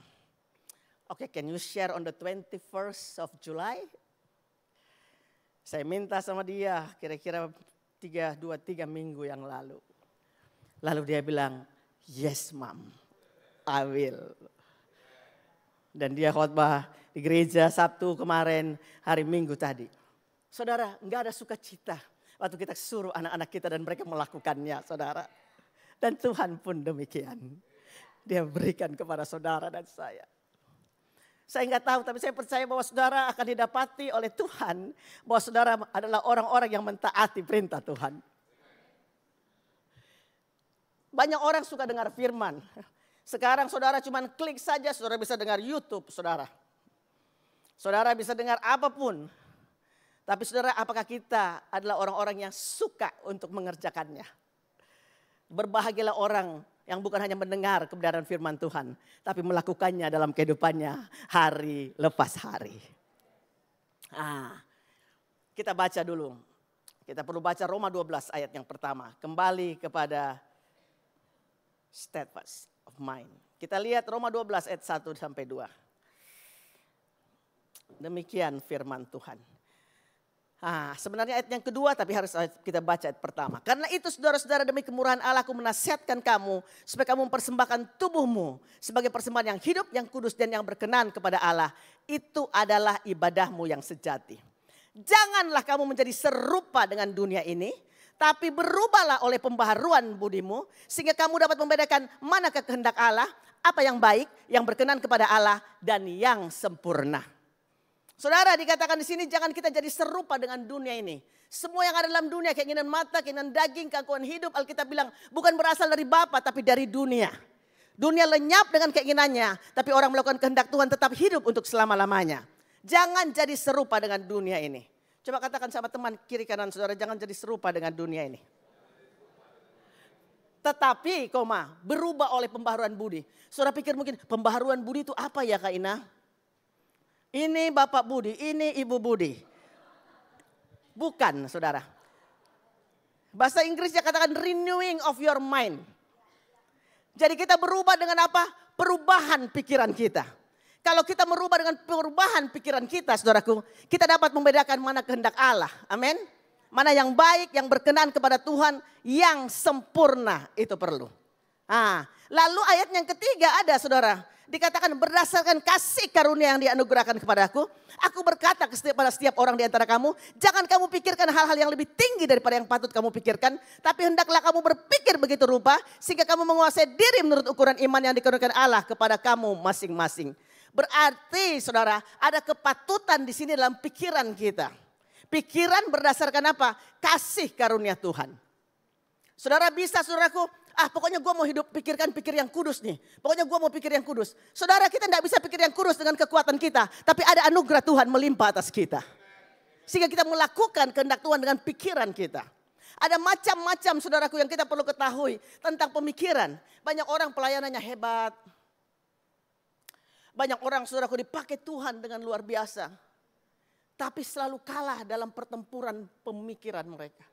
Okay, can you share on the 21st of July? Saya minta sama dia kira-kira 3 minggu yang lalu. Lalu dia bilang, yes mom. I will. Dan dia khotbah di gereja Sabtu kemarin, hari Minggu tadi. Saudara, enggak ada sukacita waktu kita suruh anak-anak kita dan mereka melakukannya, saudara. Dan Tuhan pun demikian. Dia berikan kepada saudara dan saya. Saya enggak tahu, tapi saya percaya bahwa saudara akan didapati oleh Tuhan. Bahwa saudara adalah orang-orang yang mentaati perintah Tuhan. Banyak orang suka dengar firman. Sekarang saudara cuma klik saja, saudara bisa dengar YouTube, saudara. Saudara bisa dengar apapun. Tapi saudara, apakah kita adalah orang-orang yang suka untuk mengerjakannya? Berbahagialah orang yang bukan hanya mendengar kebenaran firman Tuhan, tapi melakukannya dalam kehidupannya hari lepas hari. Kita baca dulu. Kita perlu baca Roma 12 ayat yang pertama. Kembali kepada steadfast of mind. Kita lihat Roma 12 ayat 1 sampai 2. Demikian firman Tuhan. Sebenarnya ayat yang kedua, tapi harus kita baca ayat pertama. Karena itu saudara-saudara, demi kemurahan Allah aku menasihatkan kamu supaya kamu mempersembahkan tubuhmu sebagai persembahan yang hidup, yang kudus dan yang berkenan kepada Allah. Itu adalah ibadahmu yang sejati. Janganlah kamu menjadi serupa dengan dunia ini, tapi berubahlah oleh pembaharuan budimu sehingga kamu dapat membedakan manakah kehendak Allah, apa yang baik, yang berkenan kepada Allah dan yang sempurna. Saudara, dikatakan di sini jangan kita jadi serupa dengan dunia ini. Semua yang ada dalam dunia, keinginan mata, keinginan daging, keangkuhan hidup, Alkitab bilang bukan berasal dari Bapa tapi dari dunia. Dunia lenyap dengan keinginannya, tapi orang melakukan kehendak Tuhan tetap hidup untuk selama-lamanya. Jangan jadi serupa dengan dunia ini. Coba katakan sama teman kiri kanan saudara, jangan jadi serupa dengan dunia ini. Tetapi, berubah oleh pembaharuan budi. Saudara pikir mungkin pembaharuan budi itu apa ya Kak Ina? Ini Bapak Budi, ini Ibu Budi. Bukan, saudara. Bahasa Inggrisnya katakan renewing of your mind. Jadi kita berubah dengan apa? Perubahan pikiran kita. Kalau kita merubah dengan perubahan pikiran kita, saudaraku, kita dapat membedakan mana kehendak Allah. Amin. Mana yang baik, yang berkenan kepada Tuhan, yang sempurna itu perlu. Lalu ayat yang ketiga ada, saudara. Dikatakan berdasarkan kasih karunia yang dianugerahkan kepadaku, aku berkata kepada setiap orang di antara kamu, jangan kamu pikirkan hal-hal yang lebih tinggi daripada yang patut kamu pikirkan, tapi hendaklah kamu berpikir begitu rupa, sehingga kamu menguasai diri menurut ukuran iman yang dikaruniakan Allah kepada kamu masing-masing. Berarti saudara, ada kepatutan di sini dalam pikiran kita. Pikiran berdasarkan apa? Kasih karunia Tuhan. Saudara bisa, saudaraku, pokoknya gue mau hidup pikirkan pikir yang kudus nih. Pokoknya gue mau pikir yang kudus. Saudara, kita tidak bisa pikir yang kudus dengan kekuatan kita. Tapi ada anugerah Tuhan melimpah atas kita. Sehingga kita melakukan kehendak Tuhan dengan pikiran kita. Ada macam-macam saudaraku yang kita perlu ketahui tentang pemikiran. Banyak orang pelayanannya hebat. Banyak orang saudaraku dipakai Tuhan dengan luar biasa. Tapi selalu kalah dalam pertempuran pemikiran mereka.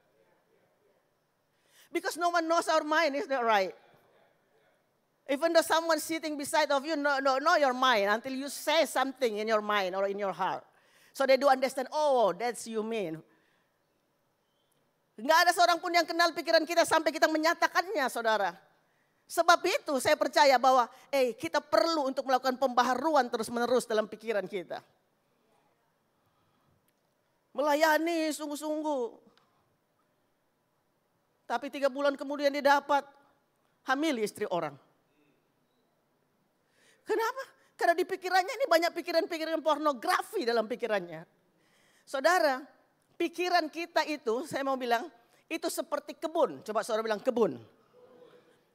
Because no one knows our mind, is that right? Even though someone sitting beside of you know your mind until you say something in your mind or in your heart. So they do understand, oh that's you mean. Enggak ada seorang pun yang kenal pikiran kita sampai kita menyatakannya, saudara. Sebab itu saya percaya bahwa kita perlu untuk melakukan pembaharuan terus-menerus dalam pikiran kita. Melayani sungguh-sungguh. Tapi 3 bulan kemudian dia dapat hamil istri orang. Kenapa? Karena di pikirannya ini banyak pikiran-pikiran pornografi dalam pikirannya. Saudara, pikiran kita itu, saya mau bilang, itu seperti kebun. Coba saudara bilang kebun.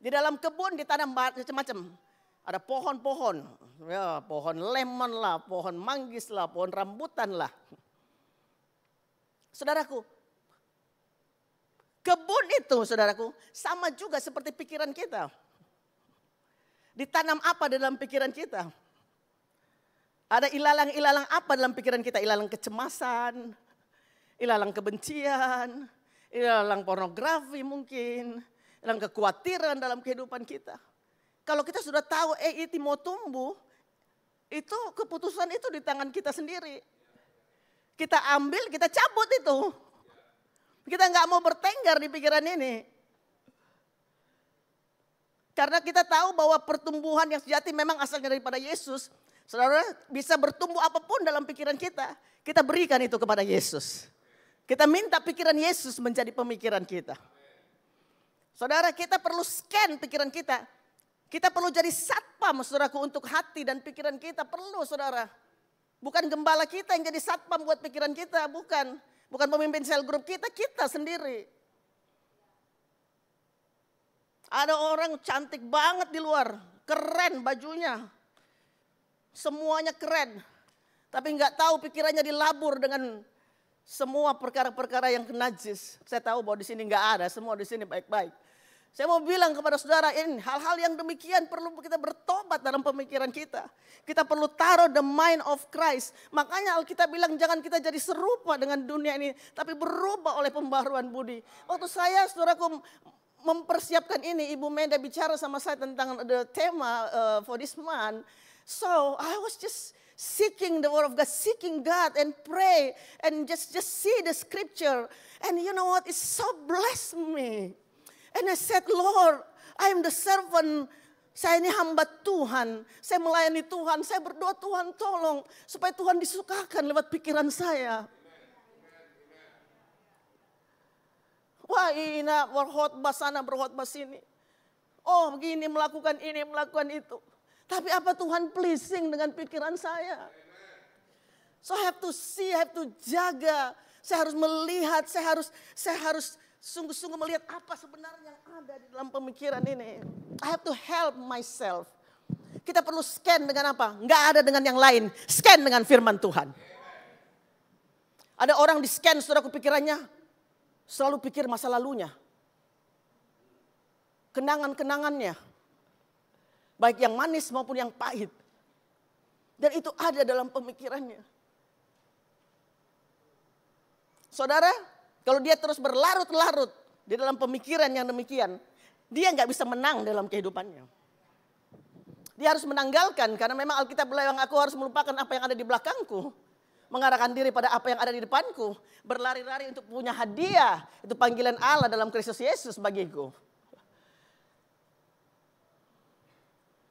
Di dalam kebun ditanam macam-macam. Ada pohon-pohon. Ya, pohon lemon lah, pohon manggis lah, pohon rambutan lah. Saudaraku, kebun itu saudaraku sama juga seperti pikiran kita. Ditanam apa dalam pikiran kita? Ada ilalang-ilalang apa dalam pikiran kita? Ilalang kecemasan, ilalang kebencian, ilalang pornografi mungkin, ilalang kekhawatiran dalam kehidupan kita. Kalau kita sudah tahu itu mau tumbuh, itu keputusan itu di tangan kita sendiri. Kita ambil, kita cabut itu. Kita nggak mau bertenggar di pikiran ini. Karena kita tahu bahwa pertumbuhan yang sejati memang asalnya daripada Yesus. Saudara bisa bertumbuh apapun dalam pikiran kita. Kita berikan itu kepada Yesus. Kita minta pikiran Yesus menjadi pemikiran kita. Saudara, kita perlu scan pikiran kita. Kita perlu jadi satpam, saudaraku, untuk hati dan pikiran kita. Perlu, saudara. Bukan gembala kita yang jadi satpam buat pikiran kita. Bukan. Bukan pemimpin sel grup kita sendiri. Ada orang cantik banget di luar. Keren bajunya. Semuanya keren. Tapi nggak tahu pikirannya dilabur dengan semua perkara-perkara yang najis. Saya tahu bahwa di sini nggak ada. Semua di sini baik-baik. Saya mau bilang kepada saudara, ini hal-hal yang demikian perlu kita bertobat dalam pemikiran kita. Kita perlu taruh the mind of Christ. Makanya Alkitab bilang jangan kita jadi serupa dengan dunia ini. Tapi berubah oleh pembaruan budi. Waktu saya, saudaraku, mempersiapkan ini, Ibu Menda bicara sama saya tentang the tema for this month. So I was just seeking the word of God, seeking God and pray and just see the scripture. And you know what? It so blessed me. And I said, Lord, I am the servant. Saya ini hamba Tuhan. Saya melayani Tuhan. Saya berdoa, Tuhan tolong. Supaya Tuhan disukakan lewat pikiran saya. Wah, ini berkhotbah sana, berkhotbah sini. Oh, begini, melakukan ini, melakukan itu. Tapi apa Tuhan pleasing dengan pikiran saya? So I have to see, I have to jaga. Saya harus melihat, saya harus sungguh-sungguh melihat apa sebenarnya yang ada di dalam pemikiran ini. I have to help myself. Kita perlu scan dengan apa? Enggak ada dengan yang lain. Scan dengan firman Tuhan. Ada orang di scan saudara pikirannya. Selalu pikir masa lalunya. Kenangan-kenangannya. Baik yang manis maupun yang pahit. Dan itu ada dalam pemikirannya. Saudara, kalau dia terus berlarut-larut di dalam pemikiran yang demikian, dia nggak bisa menang dalam kehidupannya. Dia harus menanggalkan, karena memang Alkitab bilang aku harus melupakan apa yang ada di belakangku. Mengarahkan diri pada apa yang ada di depanku. Berlari-lari untuk punya hadiah. Itu panggilan Allah dalam Kristus Yesus bagiku.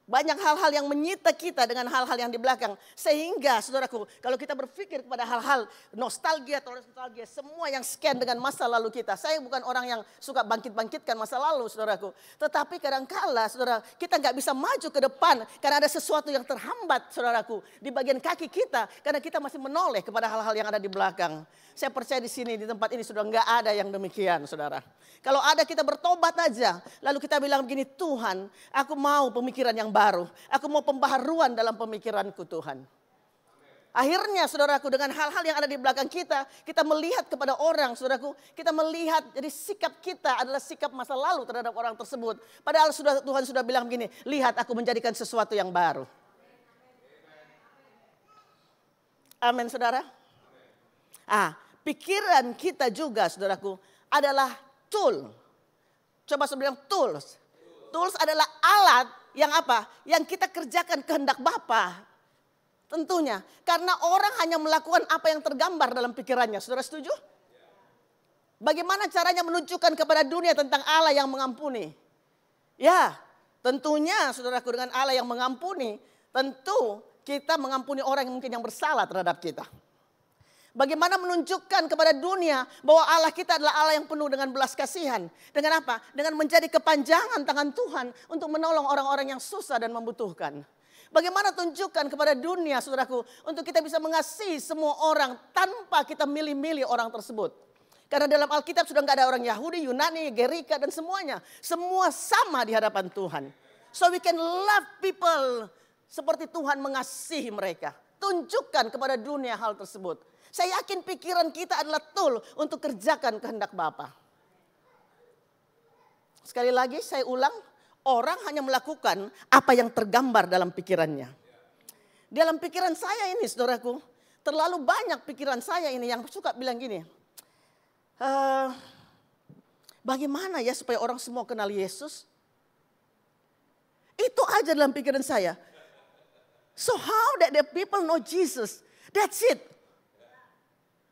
Banyak hal-hal yang menyita kita dengan hal-hal yang di belakang. Sehingga saudaraku, kalau kita berpikir kepada hal-hal nostalgia atau nostalgia, semua yang scan dengan masa lalu kita. Saya bukan orang yang suka bangkit-bangkitkan masa lalu saudaraku. Tetapi kadangkala saudara, kita nggak bisa maju ke depan karena ada sesuatu yang terhambat saudaraku. Di bagian kaki kita, karena kita masih menoleh kepada hal-hal yang ada di belakang. Saya percaya di sini, di tempat ini sudah nggak ada yang demikian saudara. Kalau ada kita bertobat aja, lalu kita bilang begini, Tuhan aku mau pemikiran yang baru. Aku mau pembaharuan dalam pemikiranku Tuhan. Akhirnya saudaraku dengan hal-hal yang ada di belakang kita melihat kepada orang saudaraku. Kita melihat jadi sikap kita adalah sikap masa lalu terhadap orang tersebut. Padahal Tuhan sudah bilang begini, lihat aku menjadikan sesuatu yang baru. Amin saudara. Pikiran kita juga saudaraku adalah tool. Coba saya bilang tools. Tools adalah alat yang apa? Yang kita kerjakan kehendak Bapa. Tentunya. Karena orang hanya melakukan apa yang tergambar dalam pikirannya. Saudara setuju? Bagaimana caranya menunjukkan kepada dunia tentang Allah yang mengampuni? Ya, tentunya saudaraku dengan Allah yang mengampuni. Tentu kita mengampuni orang yang mungkin yang bersalah terhadap kita. Bagaimana menunjukkan kepada dunia bahwa Allah kita adalah Allah yang penuh dengan belas kasihan. Dengan apa? Dengan menjadi kepanjangan tangan Tuhan untuk menolong orang-orang yang susah dan membutuhkan. Bagaimana tunjukkan kepada dunia saudaraku untuk kita bisa mengasihi semua orang tanpa kita milih-milih orang tersebut. Karena dalam Alkitab sudah nggak ada orang Yahudi, Yunani, Gerika dan semuanya. Semua sama di hadapan Tuhan. So we can love people seperti Tuhan mengasihi mereka. Tunjukkan kepada dunia hal tersebut. Saya yakin pikiran kita adalah tool untuk kerjakan kehendak Bapa. Sekali lagi saya ulang, orang hanya melakukan apa yang tergambar dalam pikirannya. Dalam pikiran saya ini saudaraku, terlalu banyak pikiran saya ini yang suka bilang gini. Bagaimana ya supaya orang semua kenal Yesus? Itu aja dalam pikiran saya. So how that the people know Jesus? That's it.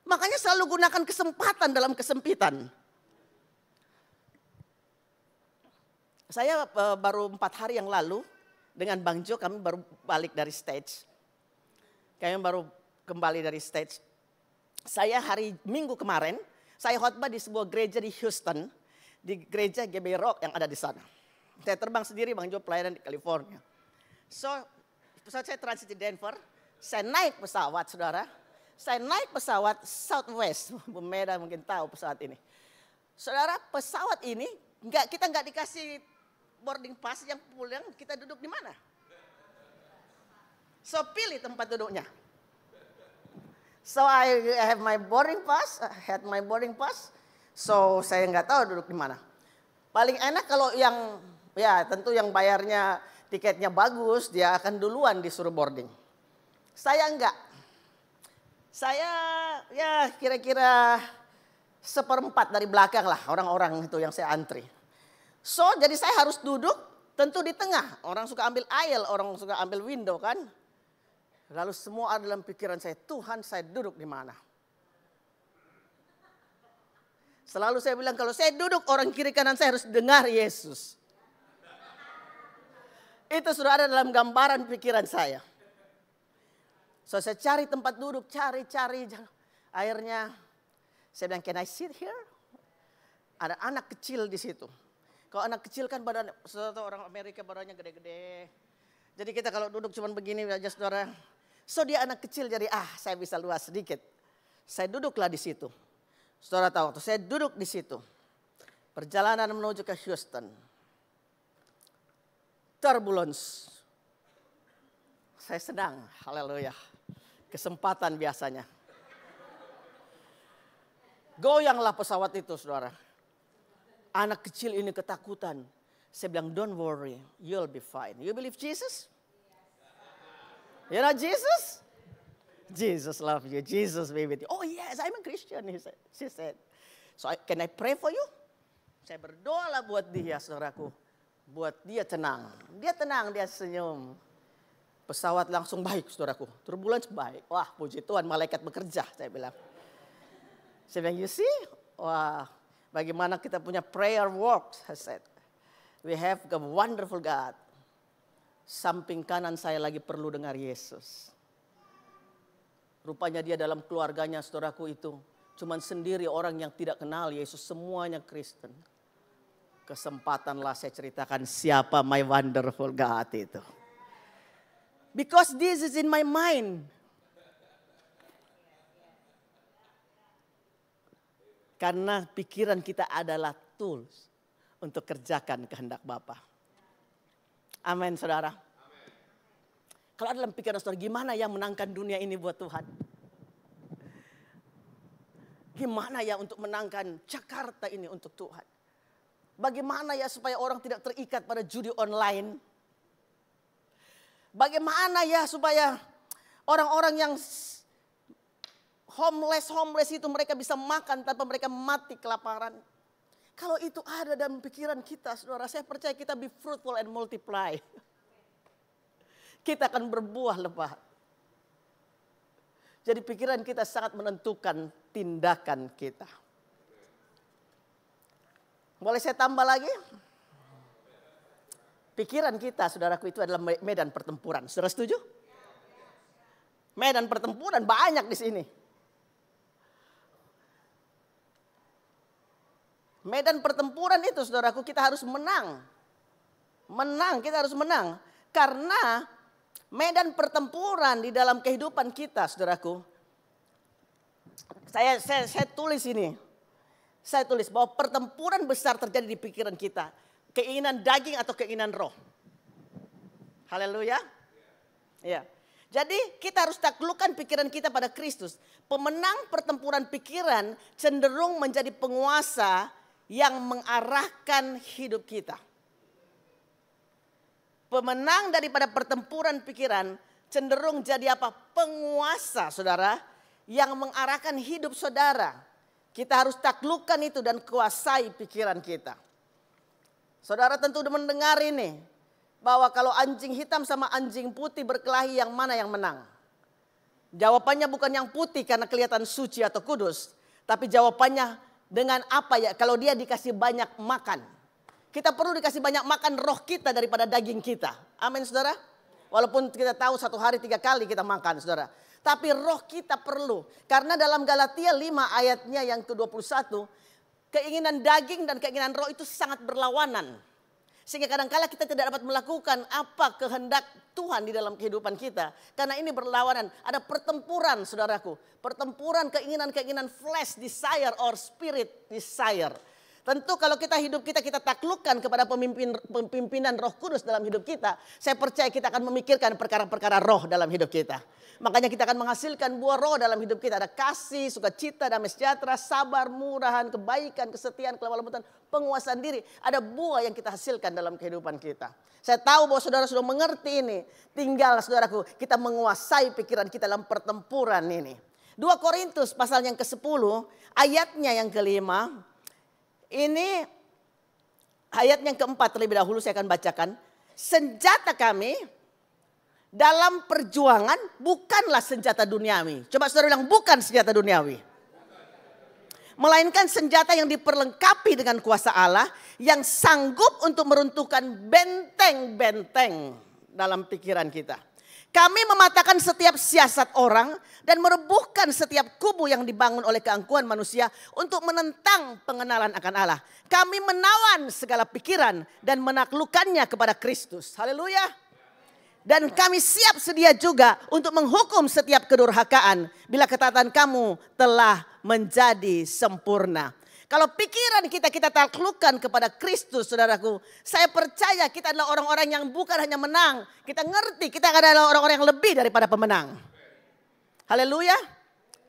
Makanya selalu gunakan kesempatan dalam kesempitan. Saya baru 4 hari yang lalu dengan Bang Jo kami baru balik dari stage. Kami baru kembali dari stage. Saya hari Minggu kemarin, saya khotbah di sebuah gereja di Houston. Di gereja GB Rock yang ada di sana. Saya terbang sendiri, Bang Jo pelayanan di California. So, saya transit di Denver. Saya naik pesawat, saudara. Saya naik pesawat Southwest. Bu Meda mungkin tahu pesawat ini. Saudara, pesawat ini kita nggak dikasih boarding pass, yang pulang kita duduk di mana? So pilih tempat duduknya. So I have my boarding pass, So saya nggak tahu duduk di mana. Paling enak kalau yang ya tentu yang bayarnya tiketnya bagus, dia akan duluan disuruh boarding. Saya enggak. Saya ya kira-kira 1/4 dari belakang lah orang-orang itu yang saya antri. So jadi saya harus duduk tentu di tengah. Orang suka ambil aisle, orang suka ambil window kan. Lalu semua ada dalam pikiran saya, Tuhan saya duduk di mana? Selalu saya bilang kalau saya duduk orang kiri kanan saya harus dengar Yesus. Itu sudah ada dalam gambaran pikiran saya. So saya cari tempat duduk, cari. Akhirnya saya bilang, can I sit here? Ada anak kecil di situ. Kalau anak kecil kan badan, orang Amerika badannya gede-gede. Jadi kita kalau duduk cuma begini aja saudara. So dia anak kecil jadi saya bisa luas sedikit. Saya duduklah di situ. Saudara tahu tuh saya duduk di situ. Perjalanan menuju ke Houston. Turbulence. Saya senang, haleluya. Kesempatan biasanya. Goyanglah pesawat itu saudara. Anak kecil ini ketakutan. Saya bilang, don't worry, you'll be fine. You believe Jesus? You know Jesus? Jesus love you. Jesus be with you. Oh yes, I'm a Christian, she said. So can I pray for you? Saya berdoalah buat dia, saudaraku. Buat dia tenang. Dia tenang, dia senyum. Pesawat langsung baik, saudaraku. Turbulence baik. Wah, puji Tuhan, malaikat bekerja, saya bilang. Saya bilang, you see? Wah, bagaimana kita punya prayer works, I said. We have a wonderful God. Samping kanan saya lagi perlu dengar Yesus. Rupanya dia dalam keluarganya, saudaraku itu. Cuman sendiri orang yang tidak kenal Yesus, semuanya Kristen. Kesempatanlah saya ceritakan siapa my wonderful God itu. Because this is in my mind. Karena pikiran kita adalah tools untuk kerjakan kehendak Bapa. Amin saudara. Kalau dalam pikiran saudara, gimana ya menangkan dunia ini buat Tuhan? Gimana ya untuk menangkan Jakarta ini untuk Tuhan? Bagaimana ya supaya orang tidak terikat pada judi online? Bagaimana ya supaya orang-orang yang homeless itu mereka bisa makan tanpa mereka mati kelaparan? Kalau itu ada dalam pikiran kita, saudara, saya percaya kita be fruitful and multiply. Kita akan berbuah lebat. Jadi pikiran kita sangat menentukan tindakan kita. Boleh saya tambah lagi? Pikiran kita, saudaraku, itu adalah medan pertempuran. Saudara setuju? Medan pertempuran banyak di sini. Medan pertempuran itu, saudaraku, kita harus menang. Kita harus menang. Karena medan pertempuran di dalam kehidupan kita, saudaraku. Saya tulis ini. Saya tulis bahwa pertempuran besar terjadi di pikiran kita. Keinginan daging atau keinginan roh. Haleluya. Ya. Jadi kita harus taklukkan pikiran kita pada Kristus. Pemenang pertempuran pikiran cenderung menjadi penguasa yang mengarahkan hidup kita. Pemenang daripada pertempuran pikiran cenderung jadi apa? Penguasa, saudara, yang mengarahkan hidup saudara. Kita harus taklukkan itu dan kuasai pikiran kita. Saudara tentu sudah mendengar ini, bahwa kalau anjing hitam sama anjing putih berkelahi, yang mana yang menang? Jawabannya bukan yang putih karena kelihatan suci atau kudus, tapi jawabannya dengan apa ya? Kalau dia dikasih banyak makan. Kita perlu dikasih banyak makan roh kita daripada daging kita. Amin saudara. Walaupun kita tahu 1 hari 3 kali kita makan saudara. Tapi roh kita perlu. Karena dalam Galatia 5 ayatnya yang ke-21. Keinginan daging dan keinginan roh itu sangat berlawanan. Sehingga kadang-kala kita tidak dapat melakukan apa kehendak Tuhan di dalam kehidupan kita. Karena ini berlawanan. Ada pertempuran saudaraku. Pertempuran keinginan-keinginan flesh desire or spirit desire. Tentu kalau hidup kita taklukkan kepada pimpinan Roh Kudus dalam hidup kita. Saya percaya kita akan memikirkan perkara-perkara roh dalam hidup kita. Makanya kita akan menghasilkan buah roh dalam hidup kita. Ada kasih, sukacita, damai sejahtera, sabar, murahan, kebaikan, kesetiaan, kelemah lembutan, penguasaan diri. Ada buah yang kita hasilkan dalam kehidupan kita. Saya tahu bahwa saudara sudah mengerti ini. Tinggal saudaraku kita menguasai pikiran kita dalam pertempuran ini. 2 Korintus pasal yang ke-10 ayatnya yang ke-5. Ini ayat yang ke-4 terlebih dahulu saya akan bacakan. Senjata kami dalam perjuangan bukanlah senjata duniawi. Coba saudara bilang bukan senjata duniawi. Melainkan senjata yang diperlengkapi dengan kuasa Allah yang sanggup untuk meruntuhkan benteng-benteng dalam pikiran kita. Kami mematahkan setiap siasat orang dan merobohkan setiap kubu yang dibangun oleh keangkuhan manusia untuk menentang pengenalan akan Allah. Kami menawan segala pikiran dan menaklukkannya kepada Kristus. Haleluya. Dan kami siap sedia juga untuk menghukum setiap kedurhakaan bila ketaatan kamu telah menjadi sempurna. Kalau pikiran kita taklukkan kepada Kristus saudaraku. Saya percaya kita adalah orang-orang yang bukan hanya menang. Kita ngerti kita adalah orang-orang yang lebih daripada pemenang. Haleluya.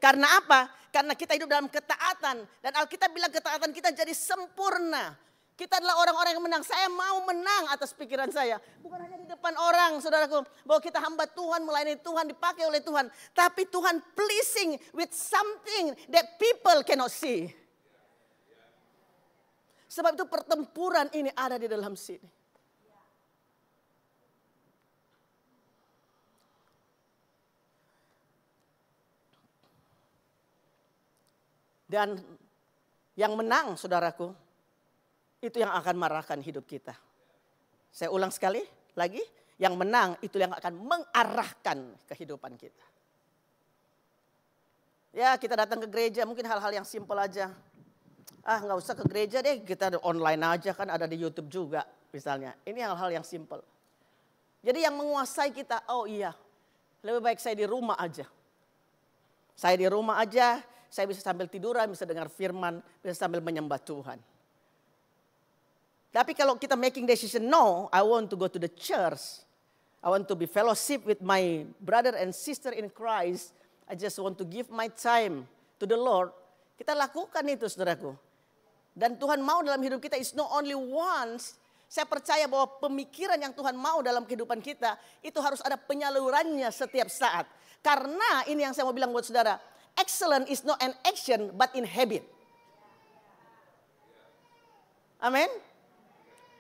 Karena apa? Karena kita hidup dalam ketaatan. Dan Alkitab bilang ketaatan kita jadi sempurna. Kita adalah orang-orang yang menang. Saya mau menang atas pikiran saya. Bukan hanya di depan orang saudaraku. Bahwa kita hamba Tuhan, melayani Tuhan, dipakai oleh Tuhan. Tapi Tuhan pleasing with something that people cannot see. Sebab itu pertempuran ini ada di dalam sini. Dan yang menang saudaraku, itu yang akan mengarahkan hidup kita. Saya ulang sekali lagi, yang menang itu yang akan mengarahkan kehidupan kita. Ya kita datang ke gereja mungkin hal-hal yang simpel aja. Nggak usah ke gereja deh, kita online aja kan ada di YouTube juga misalnya. Ini hal-hal yang simple. Jadi yang menguasai kita, oh iya lebih baik saya di rumah aja. Saya di rumah aja, saya bisa sambil tiduran, bisa dengar firman, bisa sambil menyembah Tuhan. Tapi kalau kita making decision, no, I want to go to the church. I want to be fellowship with my brother and sister in Christ. I just want to give my time to the Lord. Kita lakukan itu saudaraku. Dan Tuhan mau dalam hidup kita is not only once. Saya percaya bahwa pemikiran yang Tuhan mau dalam kehidupan kita itu harus ada penyalurannya setiap saat. Karena ini yang saya mau bilang buat saudara. Excellence is not an action but in habit. Amin.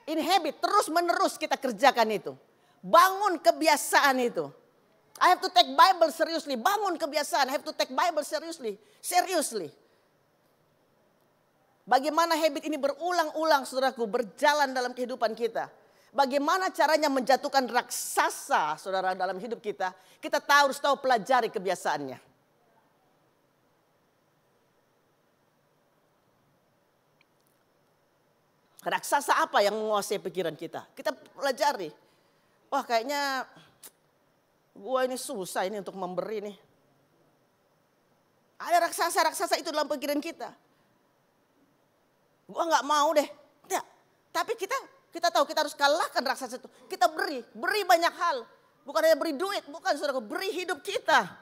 In habit, terus menerus kita kerjakan itu. Bangun kebiasaan itu. I have to take Bible seriously. Bangun kebiasaan. I have to take Bible seriously. Seriously. Bagaimana habit ini berulang-ulang saudaraku berjalan dalam kehidupan kita. Bagaimana caranya menjatuhkan raksasa saudara dalam hidup kita. Kita harus tahu pelajari kebiasaannya. Raksasa apa yang menguasai pikiran kita? Kita pelajari. Wah kayaknya gua ini susah ini untuk memberi nih. Ada raksasa-raksasa itu dalam pikiran kita. Gua nggak mau deh. Tidak. Tapi kita tahu kita harus kalahkan raksasa itu. Kita beri banyak hal. Bukan hanya beri duit, bukan saudara, beri hidup kita.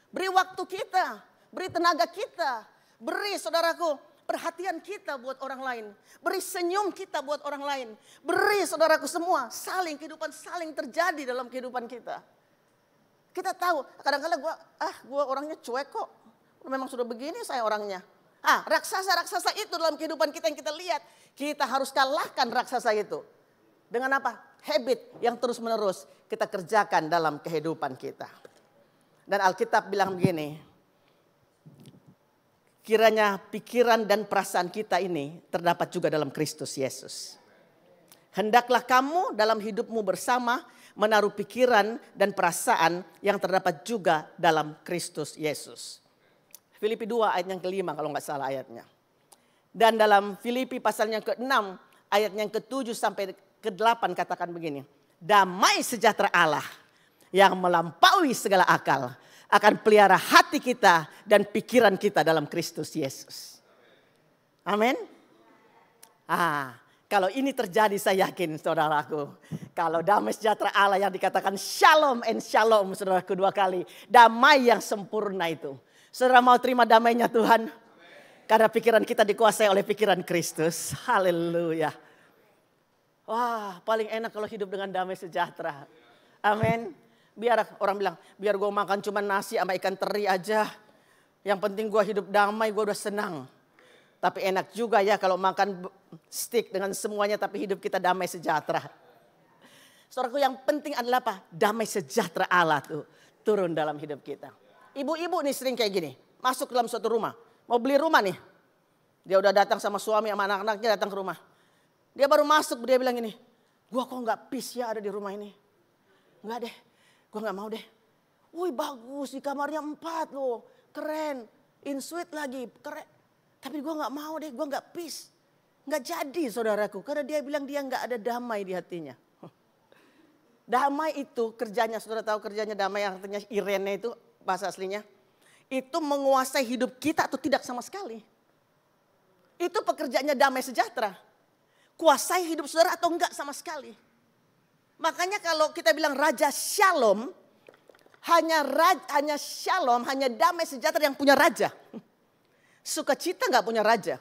Beri waktu kita, beri tenaga kita. Beri saudaraku perhatian kita buat orang lain. Beri senyum kita buat orang lain. Beri saudaraku semua, kehidupan saling terjadi dalam kehidupan kita. Kita tahu, kadang-kadang gua orangnya cuek kok. Memang sudah begini saya orangnya. Raksasa-raksasa itu dalam kehidupan kita yang kita lihat. Kita harus kalahkan raksasa itu. Dengan apa? Habit yang terus menerus kita kerjakan dalam kehidupan kita. Dan Alkitab bilang begini. Kiranya pikiran dan perasaan kita ini terdapat juga dalam Kristus Yesus. Hendaklah kamu dalam hidupmu bersama menaruh pikiran dan perasaan yang terdapat juga dalam Kristus Yesus. Filipi 2 ayat yang kelima kalau nggak salah ayatnya. Dan dalam Filipi pasal yang ke-6 ayat yang ke-7 sampai ke-8 katakan begini. Damai sejahtera Allah yang melampaui segala akal akan pelihara hati kita dan pikiran kita dalam Kristus Yesus. Amin. Kalau ini terjadi saya yakin saudaraku. Kalau damai sejahtera Allah yang dikatakan shalom and shalom saudaraku 2 kali. Damai yang sempurna itu. Saudara mau terima damainya Tuhan? Karena pikiran kita dikuasai oleh pikiran Kristus. Haleluya. Wah paling enak kalau hidup dengan damai sejahtera. Amin. Biar orang bilang, biar gue makan cuma nasi sama ikan teri aja. Yang penting gue hidup damai, gue udah senang. Tapi enak juga ya kalau makan steak dengan semuanya tapi hidup kita damai sejahtera. Saudaraku yang penting adalah apa? Damai sejahtera Allah tuh turun dalam hidup kita. Ibu-ibu nih sering kayak gini. Masuk dalam suatu rumah. Mau beli rumah nih. Dia udah datang sama suami sama anak-anaknya datang ke rumah. Dia baru masuk dia bilang gini. Gua kok gak peace ya ada di rumah ini. Enggak deh. Gua gak mau deh. Wih bagus di kamarnya 4 loh. Keren. In suite lagi. Keren. Tapi gue gak mau deh, gue gak peace. Gak jadi saudaraku, karena dia bilang dia gak ada damai di hatinya. Damai itu kerjanya, saudara tahu kerjanya damai yang artinya irene itu bahasa aslinya. Itu menguasai hidup kita atau tidak sama sekali. Itu pekerjaannya damai sejahtera. Kuasai hidup saudara atau enggak sama sekali. Makanya kalau kita bilang Raja Shalom, hanya Shalom, hanya damai sejahtera yang punya raja. Sukacita gak punya raja.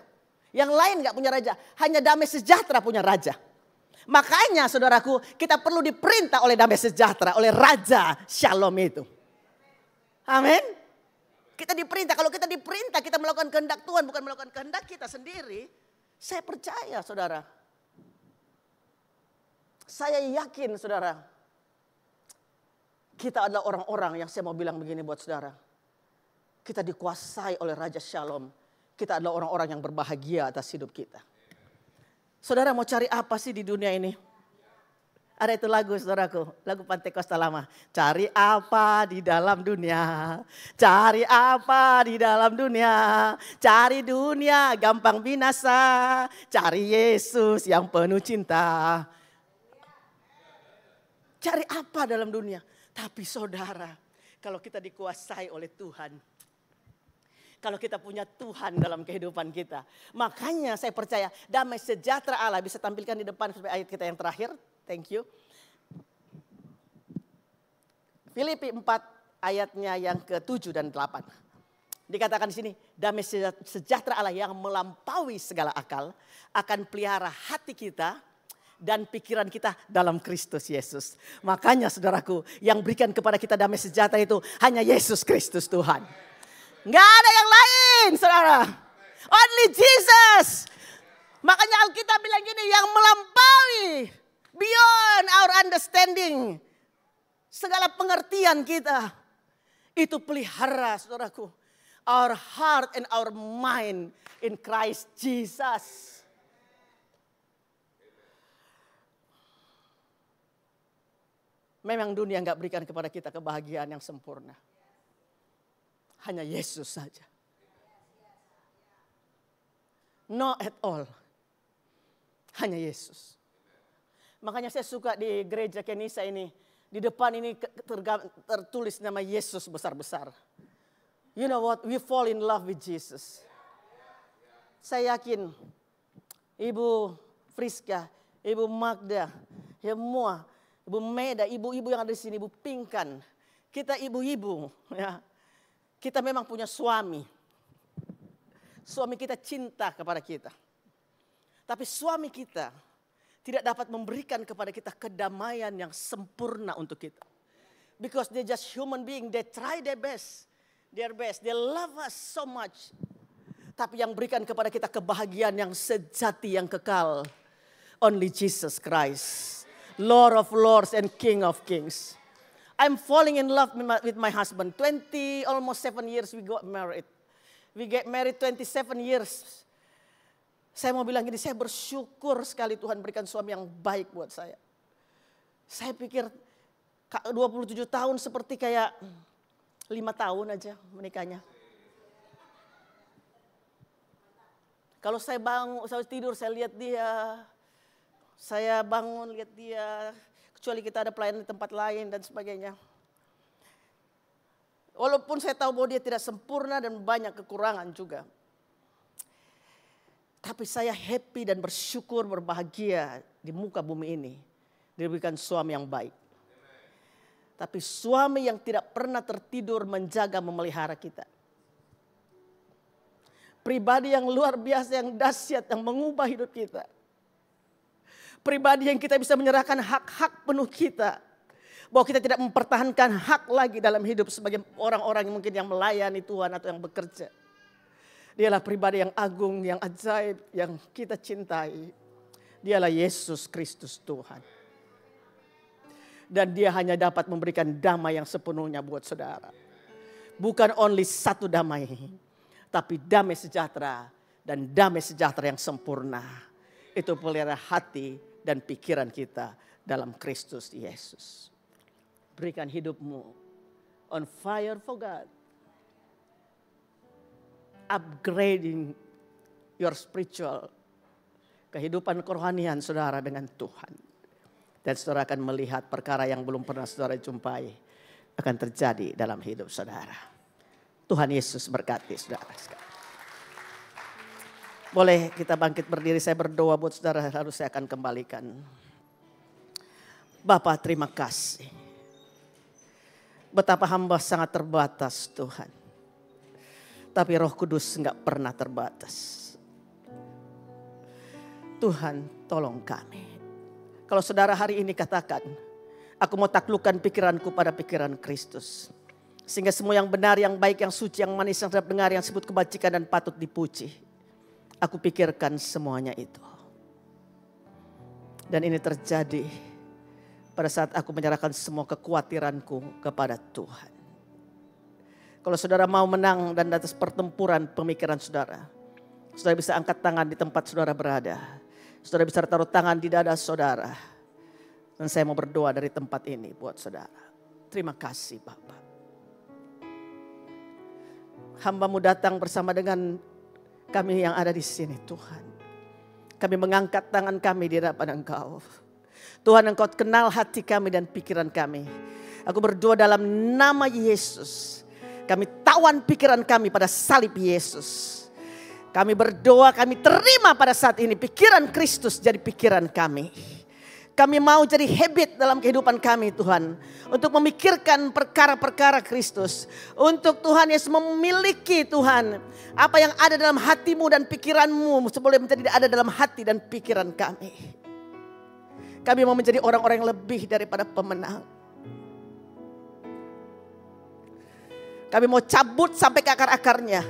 Yang lain gak punya raja. Hanya damai sejahtera punya raja. Makanya saudaraku kita perlu diperintah oleh damai sejahtera. Oleh Raja Shalom itu. Amin. Kita diperintah. Kalau kita diperintah kita melakukan kehendak Tuhan. Bukan melakukan kehendak kita sendiri. Saya percaya saudara. Saya yakin saudara. Kita adalah orang-orang yang saya mau bilang begini buat saudara. Kita dikuasai oleh Raja Shalom. Kita adalah orang-orang yang berbahagia atas hidup kita. Saudara mau cari apa sih di dunia ini? Ada itu lagu saudaraku. Lagu Pantekosta lama. Cari apa di dalam dunia? Cari apa di dalam dunia? Cari dunia gampang binasa. Cari Yesus yang penuh cinta. Cari apa dalam dunia? Tapi saudara, kalau kita dikuasai oleh Tuhan. Kalau kita punya Tuhan dalam kehidupan kita. Makanya saya percaya damai sejahtera Allah. Bisa tampilkan di depan sampai ayat kita yang terakhir. Thank you. Filipi 4 ayatnya yang ke-7 dan 8. Dikatakan di sini. Damai sejahtera Allah yang melampaui segala akal. Akan pelihara hati kita. Dan pikiran kita dalam Kristus Yesus. Makanya saudaraku yang berikan kepada kita damai sejahtera itu hanya Yesus Kristus Tuhan. Nggak ada yang lain, saudara. Only Jesus. Makanya Alkitab bilang gini, yang melampaui, beyond our understanding, segala pengertian kita, itu pelihara, saudaraku, our heart and our mind in Christ Jesus. Memang dunia nggak berikan kepada kita kebahagiaan yang sempurna. Hanya Yesus saja. No at all. Hanya Yesus. Makanya saya suka di gereja Kenisa ini. Di depan ini tertulis nama Yesus besar-besar. You know what? We fall in love with Jesus. Saya yakin Ibu Friska, Ibu Magda, semua, Ibu Meda, ibu-ibu yang ada di sini, Ibu Pinkan. Kita ibu-ibu ya. Kita memang punya suami. Suami kita cinta kepada kita. Tapi suami kita tidak dapat memberikan kepada kita kedamaian yang sempurna untuk kita. Because they're just human being. They try their best. They love us so much. Tapi yang berikan kepada kita kebahagiaan yang sejati, yang kekal. Only Jesus Christ. Lord of lords and King of kings. I'm falling in love with my husband. Almost 7 years we got married. We get married 27 years. Saya mau bilang gini, saya bersyukur sekali Tuhan berikan suami yang baik buat saya. Saya pikir 27 tahun seperti kayak 5 tahun aja menikahnya. Kalau saya bangun, saya tidur, saya lihat dia. Saya bangun, lihat dia. Kecuali kita ada pelayanan di tempat lain dan sebagainya. Walaupun saya tahu bahwa dia tidak sempurna dan banyak kekurangan juga. Tapi saya happy dan bersyukur, berbahagia di muka bumi ini. Diberikan suami yang baik. Tapi suami yang tidak pernah tertidur menjaga, memelihara kita. Pribadi yang luar biasa, yang dahsyat, yang mengubah hidup kita. Pribadi yang kita bisa menyerahkan hak-hak penuh kita. Bahwa kita tidak mempertahankan hak lagi dalam hidup sebagai orang-orang yang mungkin yang melayani Tuhan atau yang bekerja. Dialah pribadi yang agung, yang ajaib, yang kita cintai. Dialah Yesus Kristus Tuhan. Dan dia hanya dapat memberikan damai yang sepenuhnya buat saudara. Bukan only satu damai, tapi damai sejahtera dan damai sejahtera yang sempurna. Itu pelihara hati dan pikiran kita dalam Kristus Yesus. Berikan hidupmu on fire for God. Upgrading your spiritual. Kehidupan kerohanian saudara dengan Tuhan. Dan saudara akan melihat perkara yang belum pernah saudara jumpai akan terjadi dalam hidup saudara. Tuhan Yesus berkati saudara sekalian. Boleh kita bangkit berdiri, saya berdoa buat saudara lalu saya akan kembalikan. Bapa, terima kasih. Betapa hamba sangat terbatas Tuhan. Tapi Roh Kudus enggak pernah terbatas. Tuhan tolong kami. Kalau saudara hari ini katakan, aku mau taklukkan pikiranku pada pikiran Kristus. Sehingga semua yang benar, yang baik, yang suci, yang manis, yang sedap dengar, yang disebut kebajikan dan patut dipuji. Aku pikirkan semuanya itu. Dan ini terjadi pada saat aku menyerahkan semua kekhawatiranku kepada Tuhan. Kalau saudara mau menang dan atas pertempuran pemikiran saudara, saudara bisa angkat tangan di tempat saudara berada. Saudara bisa taruh tangan di dada saudara. Dan saya mau berdoa dari tempat ini buat saudara. Terima kasih Bapak. Hamba-Mu datang bersama dengan kami yang ada di sini Tuhan. Kami mengangkat tangan kami di hadapan Engkau. Tuhan, Engkau kenal hati kami dan pikiran kami. Aku berdoa dalam nama Yesus. Kami tawan pikiran kami pada salib Yesus. Kami berdoa, kami terima pada saat ini pikiran Kristus jadi pikiran kami. Kami mau jadi habit dalam kehidupan kami Tuhan. Untuk memikirkan perkara-perkara Kristus. Untuk Tuhan Yesus memiliki Tuhan. Apa yang ada dalam hatimu dan pikiranmu. Sebelum menjadi ada dalam hati dan pikiran kami. Kami mau menjadi orang-orang yang lebih daripada pemenang. Kami mau cabut sampai ke akar-akarnya.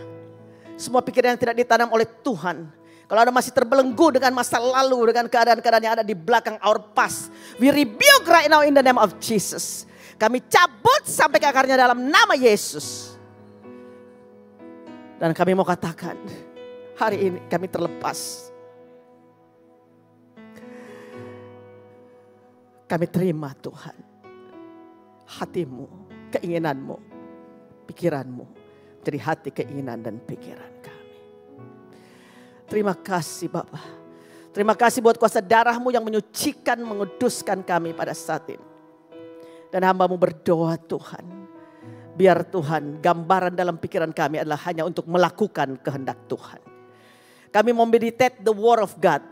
Semua pikiran yang tidak ditanam oleh Tuhan. Kalau ada masih terbelenggu dengan masa lalu, dengan keadaan-keadaan yang ada di belakang our past. We rebuke right now in the name of Jesus. Kami cabut sampai ke akarnya dalam nama Yesus. Dan kami mau katakan, hari ini kami terlepas. Kami terima Tuhan. Hatimu, keinginanmu, pikiranmu. Jadi hati, keinginan dan pikiran kami. Terima kasih Bapa. Terima kasih buat kuasa darah-Mu yang menyucikan, menguduskan kami pada saat ini. Dan hamba-Mu berdoa Tuhan. Biar Tuhan gambaran dalam pikiran kami adalah hanya untuk melakukan kehendak Tuhan. Kami mau meditate the word of God.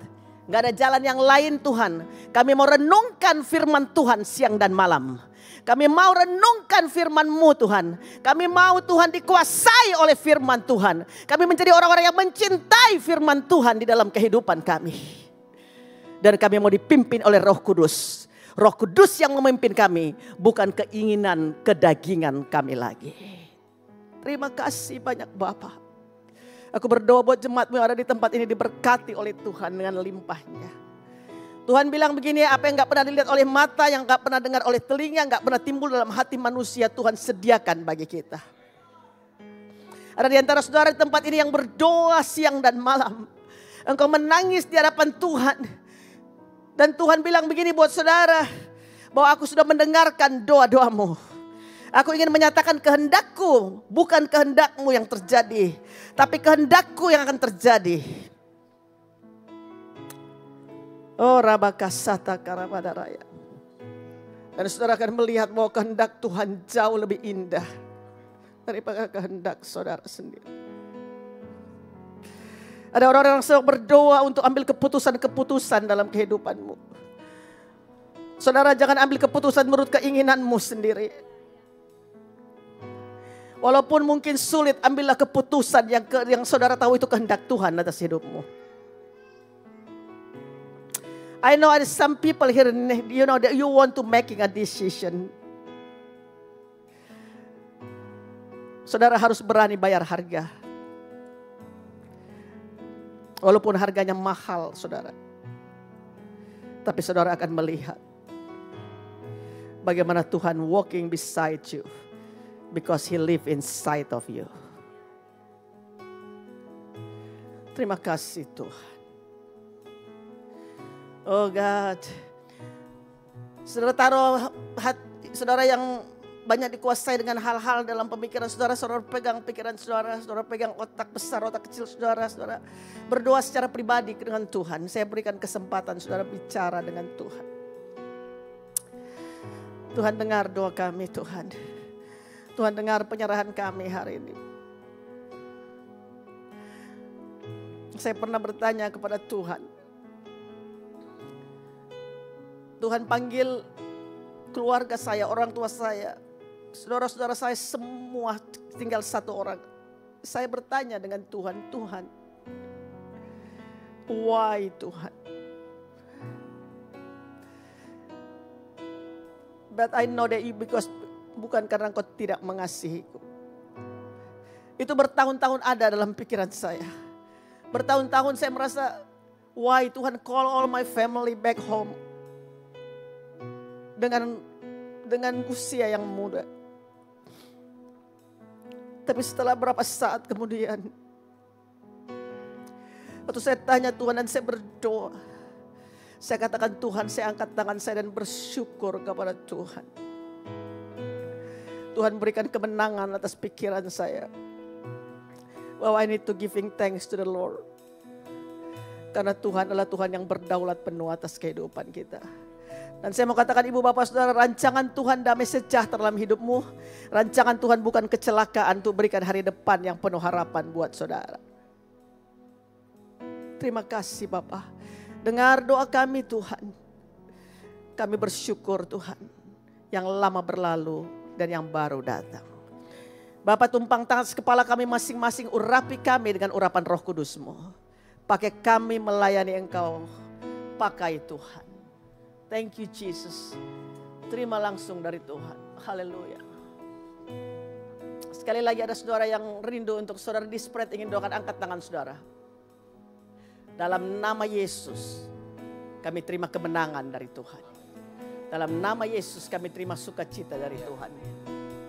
Gak ada jalan yang lain Tuhan. Kami mau renungkan firman Tuhan siang dan malam. Kami mau renungkan firman-Mu Tuhan. Kami mau Tuhan dikuasai oleh firman Tuhan. Kami menjadi orang-orang yang mencintai firman Tuhan di dalam kehidupan kami. Dan kami mau dipimpin oleh Roh Kudus. Roh Kudus yang memimpin kami. Bukan keinginan kedagingan kami lagi. Terima kasih banyak Bapa. Aku berdoa buat jemaat-Mu yang ada di tempat ini diberkati oleh Tuhan dengan limpahnya. Tuhan bilang begini, apa yang gak pernah dilihat oleh mata, yang gak pernah dengar oleh telinga, gak pernah timbul dalam hati manusia, Tuhan sediakan bagi kita. Ada di antara saudara di tempat ini yang berdoa siang dan malam. Engkau menangis di hadapan Tuhan. Dan Tuhan bilang begini buat saudara, bahwa aku sudah mendengarkan doa-doamu. Aku ingin menyatakan kehendakku, bukan kehendakmu yang terjadi, tapi kehendakku yang akan terjadi. Oh Rabakasata Karabadaraya. Dan saudara akan melihat bahwa kehendak Tuhan jauh lebih indah daripada kehendak saudara sendiri. Ada orang-orang yang sedang berdoa untuk ambil keputusan-keputusan dalam kehidupanmu. Saudara jangan ambil keputusan menurut keinginanmu sendiri. Walaupun mungkin sulit, ambillah keputusan yang saudara tahu itu kehendak Tuhan atas hidupmu. I know ada some people here, you know that you want to making a decision. Saudara harus berani bayar harga. Walaupun harganya mahal, saudara. Tapi saudara akan melihat bagaimana Tuhan walking beside you. Because He live inside of you. Terima kasih Tuhan. Oh God. Saudara taruh hati, saudara yang banyak dikuasai dengan hal-hal dalam pemikiran saudara. Saudara pegang pikiran saudara. Saudara pegang otak besar, otak kecil saudara. Saudara berdoa secara pribadi dengan Tuhan. Saya berikan kesempatan saudara bicara dengan Tuhan. Tuhan dengar doa kami Tuhan. Tuhan dengar penyerahan kami hari ini. Saya pernah bertanya kepada Tuhan. Tuhan panggil keluarga saya, orang tua saya, saudara-saudara saya semua tinggal satu orang. Saya bertanya dengan Tuhan, Tuhan, why Tuhan? But I know that because bukan karena Engkau tidak mengasihiku. Itu bertahun-tahun ada dalam pikiran saya. Bertahun-tahun saya merasa, why Tuhan call all my family back home. Dengan usia yang muda. Tapi setelah berapa saat kemudian, waktu saya tanya Tuhan dan saya berdoa, saya katakan Tuhan, saya angkat tangan saya dan bersyukur kepada Tuhan. Tuhan berikan kemenangan atas pikiran saya. Bahwa I need to giving thanks to the Lord. Karena Tuhan adalah Tuhan yang berdaulat penuh atas kehidupan kita. Dan saya mau katakan ibu bapak saudara, rancangan Tuhan damai sejahtera dalam hidupmu. Rancangan Tuhan bukan kecelakaan, untuk berikan hari depan yang penuh harapan buat saudara. Terima kasih Bapak. Dengar doa kami Tuhan. Kami bersyukur Tuhan. Yang lama berlalu dan yang baru datang. Bapak tumpang tangan kepala kami masing-masing, urapi kami dengan urapan Roh Kudus-Mu. Pakai kami melayani Engkau. Pakai Tuhan. Thank you Jesus. Terima langsung dari Tuhan. Haleluya. Sekali lagi ada saudara yang rindu untuk saudara di spread ingin doakan, angkat tangan saudara. Dalam nama Yesus kami terima kemenangan dari Tuhan. Dalam nama Yesus kami terima sukacita dari Tuhan.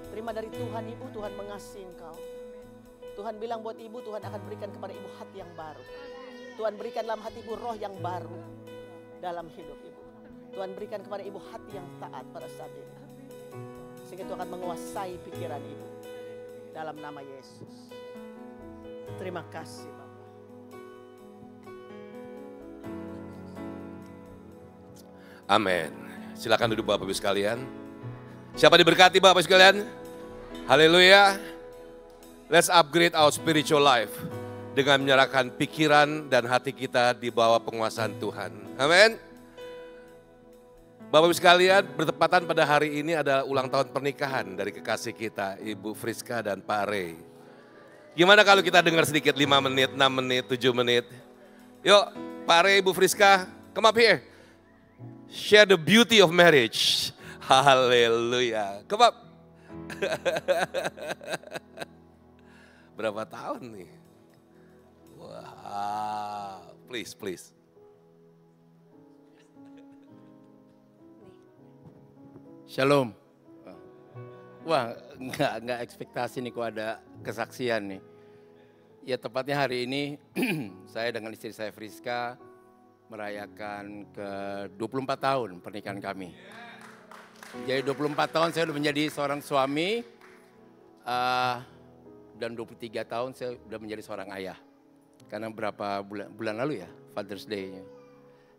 Terima dari Tuhan ibu, Tuhan mengasihi engkau. Tuhan bilang buat ibu, Tuhan akan berikan kepada ibu hati yang baru. Tuhan berikan dalam hati ibu roh yang baru dalam hidup ibu. Tuhan berikan kepada ibu hati yang taat pada saat ini. Sehingga Tuhan akan menguasai pikiran ibu. Dalam nama Yesus. Terima kasih Bapak. Amin. Silakan duduk Bapak Ibu sekalian. Siapa diberkati Bapak Ibu sekalian? Haleluya. Let's upgrade our spiritual life. Dengan menyerahkan pikiran dan hati kita di bawah penguasaan Tuhan. Amin. Bapak Ibu sekalian, bertepatan pada hari ini adalah ulang tahun pernikahan dari kekasih kita, Ibu Friska dan Pak Ray. Gimana kalau kita dengar sedikit 5 menit, 6 menit, 7 menit. Yuk, Pak Ray, Ibu Friska, come up here. Share the beauty of marriage. Haleluya. Come up. Berapa tahun nih? Wow, please, please. Shalom. Wah, nggak ekspektasi nih kok ada kesaksian nih. Ya tepatnya hari ini saya dengan istri saya Friska merayakan ke 24 tahun pernikahan kami. Jadi 24 tahun saya sudah menjadi seorang suami dan 23 tahun saya sudah menjadi seorang ayah. Karena berapa bulan lalu ya Father's Day.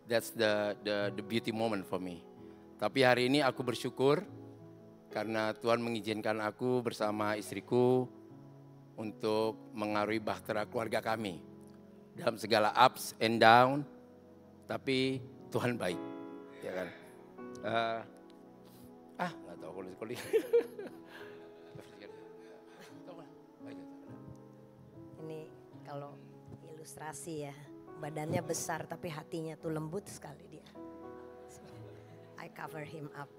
That's the beauty moment for me. Tapi hari ini aku bersyukur karena Tuhan mengizinkan aku bersama istriku untuk mengaruhi bahtera keluarga kami dalam segala ups and down, tapi Tuhan baik, ya kan? Nggak tahu kulit. Ini kalau ilustrasi ya, badannya besar tapi hatinya tuh lembut sekali dia. I cover him up.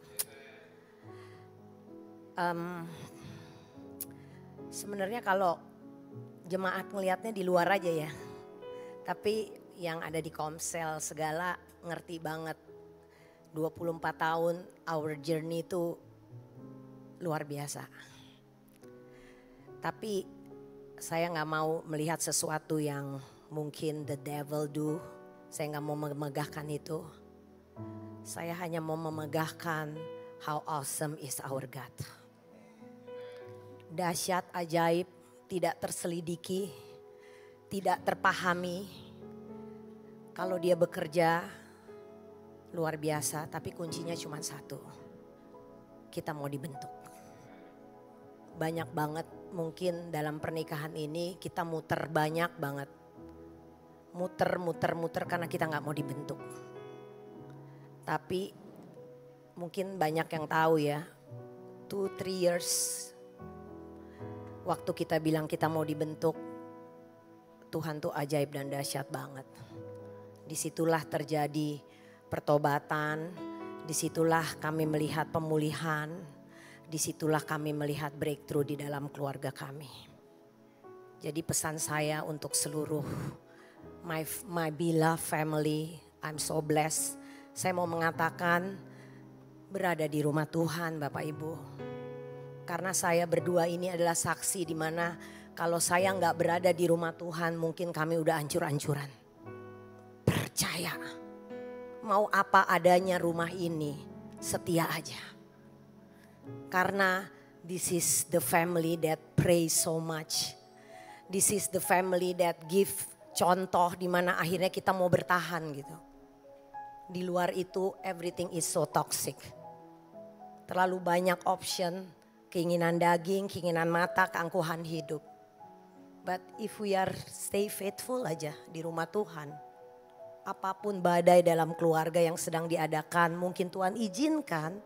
Sebenarnya kalau jemaat ngelihatnya di luar aja ya. Tapi yang ada di Komsel segala ngerti banget. 24 tahun our journey itu luar biasa. Tapi saya gak mau melihat sesuatu yang mungkin the devil do. Saya gak mau memegahkan itu. Saya hanya mau memegahkan how awesome is our God. Dahsyat, ajaib, tidak terselidiki, tidak terpahami. Kalau dia bekerja luar biasa, tapi kuncinya cuma satu. Kita mau dibentuk. Banyak banget mungkin dalam pernikahan ini kita muter banyak banget. Muter karena kita gak mau dibentuk. Tapi mungkin banyak yang tahu ya, 2-3 years waktu kita bilang kita mau dibentuk, Tuhan tuh ajaib dan dahsyat banget. Disitulah terjadi pertobatan, disitulah kami melihat pemulihan, disitulah kami melihat breakthrough di dalam keluarga kami. Jadi pesan saya untuk seluruh my beloved family, I'm so blessed. Saya mau mengatakan berada di rumah Tuhan Bapak Ibu. Karena saya berdua ini adalah saksi di mana kalau saya nggak berada di rumah Tuhan mungkin kami udah hancur-hancuran. Percaya, mau apa adanya rumah ini, setia aja. Karena this is the family that pray so much. This is the family that give contoh di mana akhirnya kita mau bertahan gitu. Di luar itu everything is so toxic. Terlalu banyak option. Keinginan daging, keinginan mata, keangkuhan hidup. But if we are stay faithful aja di rumah Tuhan. Apapun badai dalam keluarga yang sedang diadakan, mungkin Tuhan izinkan.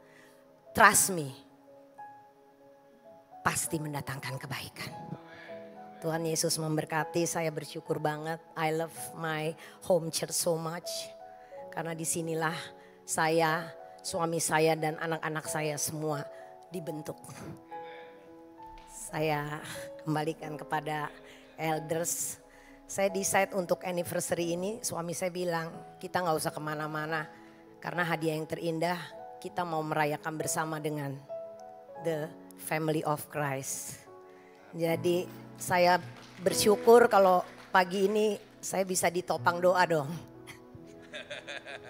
Trust me. Pasti mendatangkan kebaikan. Tuhan Yesus memberkati, saya bersyukur banget. I love my home church so much. Karena disinilah saya, suami saya dan anak-anak saya semua dibentuk. Saya kembalikan kepada elders. Saya decide untuk anniversary ini, suami saya bilang kita gak usah kemana-mana. Karena hadiah yang terindah kita mau merayakan bersama dengan the family of Christ. Jadi saya bersyukur kalau pagi ini saya bisa ditopang doa dong.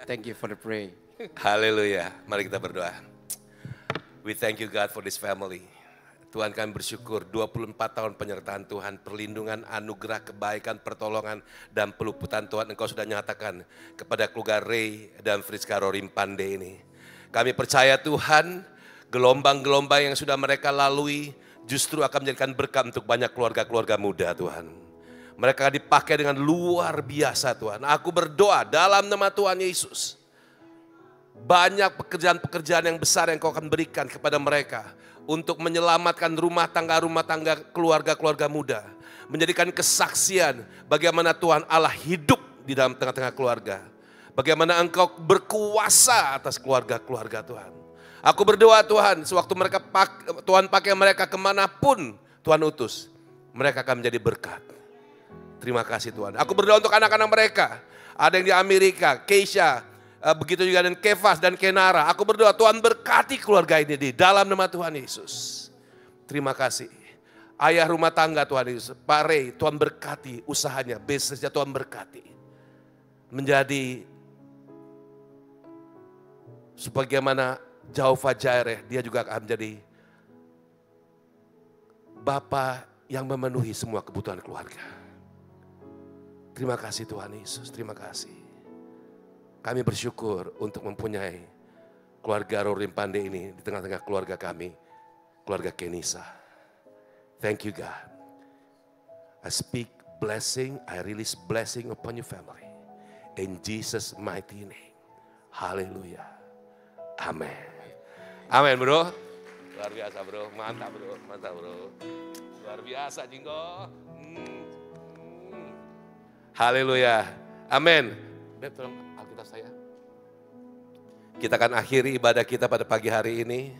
Thank you for the pray. Haleluya, mari kita berdoa. We thank you God for this family. Tuhan kami bersyukur 24 tahun penyertaan Tuhan, perlindungan, anugerah, kebaikan, pertolongan, dan peluputan Tuhan Engkau sudah nyatakan kepada keluarga Ray dan Friska Rorim Pande ini. Kami percaya Tuhan, gelombang-gelombang yang sudah mereka lalui justru akan menjadikan berkat untuk banyak keluarga-keluarga muda Tuhan. Mereka dipakai dengan luar biasa Tuhan. Aku berdoa dalam nama Tuhan Yesus. Banyak pekerjaan-pekerjaan yang besar yang Kau akan berikan kepada mereka untuk menyelamatkan rumah tangga keluarga-keluarga muda. Menjadikan kesaksian bagaimana Tuhan Allah hidup di dalam tengah-tengah keluarga. Bagaimana Engkau berkuasa atas keluarga-keluarga Tuhan. Aku berdoa Tuhan, sewaktu Tuhan pakai mereka kemanapun Tuhan utus, mereka akan menjadi berkat. Terima kasih Tuhan. Aku berdoa untuk anak-anak mereka. Ada yang di Amerika, Keisha, begitu juga dan Kefas dan Kenara. Aku berdoa Tuhan berkati keluarga ini di dalam nama Tuhan Yesus. Terima kasih. Ayah rumah tangga Tuhan Yesus, Pak Ray, Tuhan berkati usahanya, bisnisnya Tuhan berkati. Menjadi sebagaimana Jehovah Jireh, dia juga akan menjadi Bapa yang memenuhi semua kebutuhan keluarga. Terima kasih Tuhan Yesus, terima kasih. Kami bersyukur untuk mempunyai keluarga Rorim Pandey ini di tengah-tengah keluarga kami, keluarga Kenisa. Thank you God. I speak blessing, I release blessing upon your family. In Jesus' mighty name. Haleluya. Amin. Amin bro. Luar biasa bro, mantap bro, mantap bro. Luar biasa Jinggo. Haleluya. Amin. Beb tolong Alkitab saya. Kita akan akhiri ibadah kita pada pagi hari ini.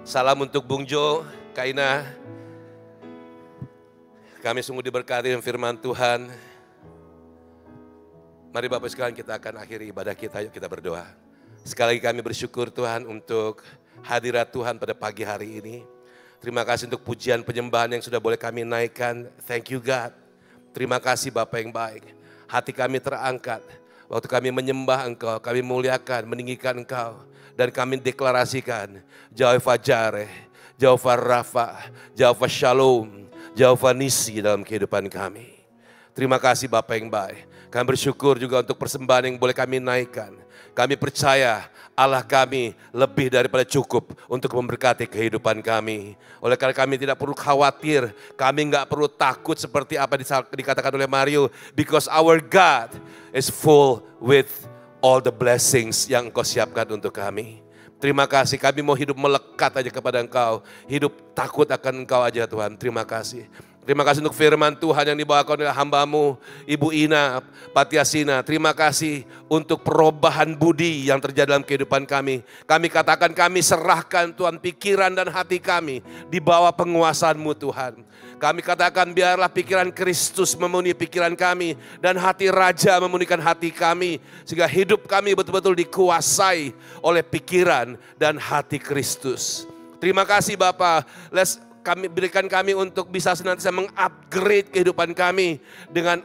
Salam untuk Bung Jo, Kaina. Kami sungguh diberkati dengan firman Tuhan. Mari Bapak sekalian kita akan akhiri ibadah kita, yuk kita berdoa. Sekali lagi kami bersyukur Tuhan untuk hadirat Tuhan pada pagi hari ini. Terima kasih untuk pujian penyembahan yang sudah boleh kami naikkan. Thank you God. Terima kasih Bapak yang baik. Hati kami terangkat. Waktu kami menyembah Engkau, kami muliakan, meninggikan Engkau. Dan kami deklarasikan Jehovah Jireh, Jehovah Rafa, Jehovah Shalom, Jehovah Nisi dalam kehidupan kami. Terima kasih Bapak yang baik. Kami bersyukur juga untuk persembahan yang boleh kami naikkan. Kami percaya Allah kami lebih daripada cukup untuk memberkati kehidupan kami. Oleh karena kami tidak perlu khawatir, kami nggak perlu takut seperti apa dikatakan oleh Mario. Because our God is full with all the blessings yang Engkau siapkan untuk kami. Terima kasih, kami mau hidup melekat aja kepada Engkau. Hidup takut akan Engkau aja Tuhan, terima kasih. Terima kasih untuk firman Tuhan yang dibawakan oleh hamba-Mu, Ibu Ina, Patiasina. Terima kasih untuk perubahan budi yang terjadi dalam kehidupan kami. Kami katakan kami serahkan Tuhan pikiran dan hati kami di bawah penguasaan-Mu Tuhan. Kami katakan biarlah pikiran Kristus memenuhi pikiran kami dan hati Raja memenuhikan hati kami. Sehingga hidup kami betul-betul dikuasai oleh pikiran dan hati Kristus. Terima kasih Bapak. Kami berikan kami untuk bisa senantiasa mengupgrade kehidupan kami dengan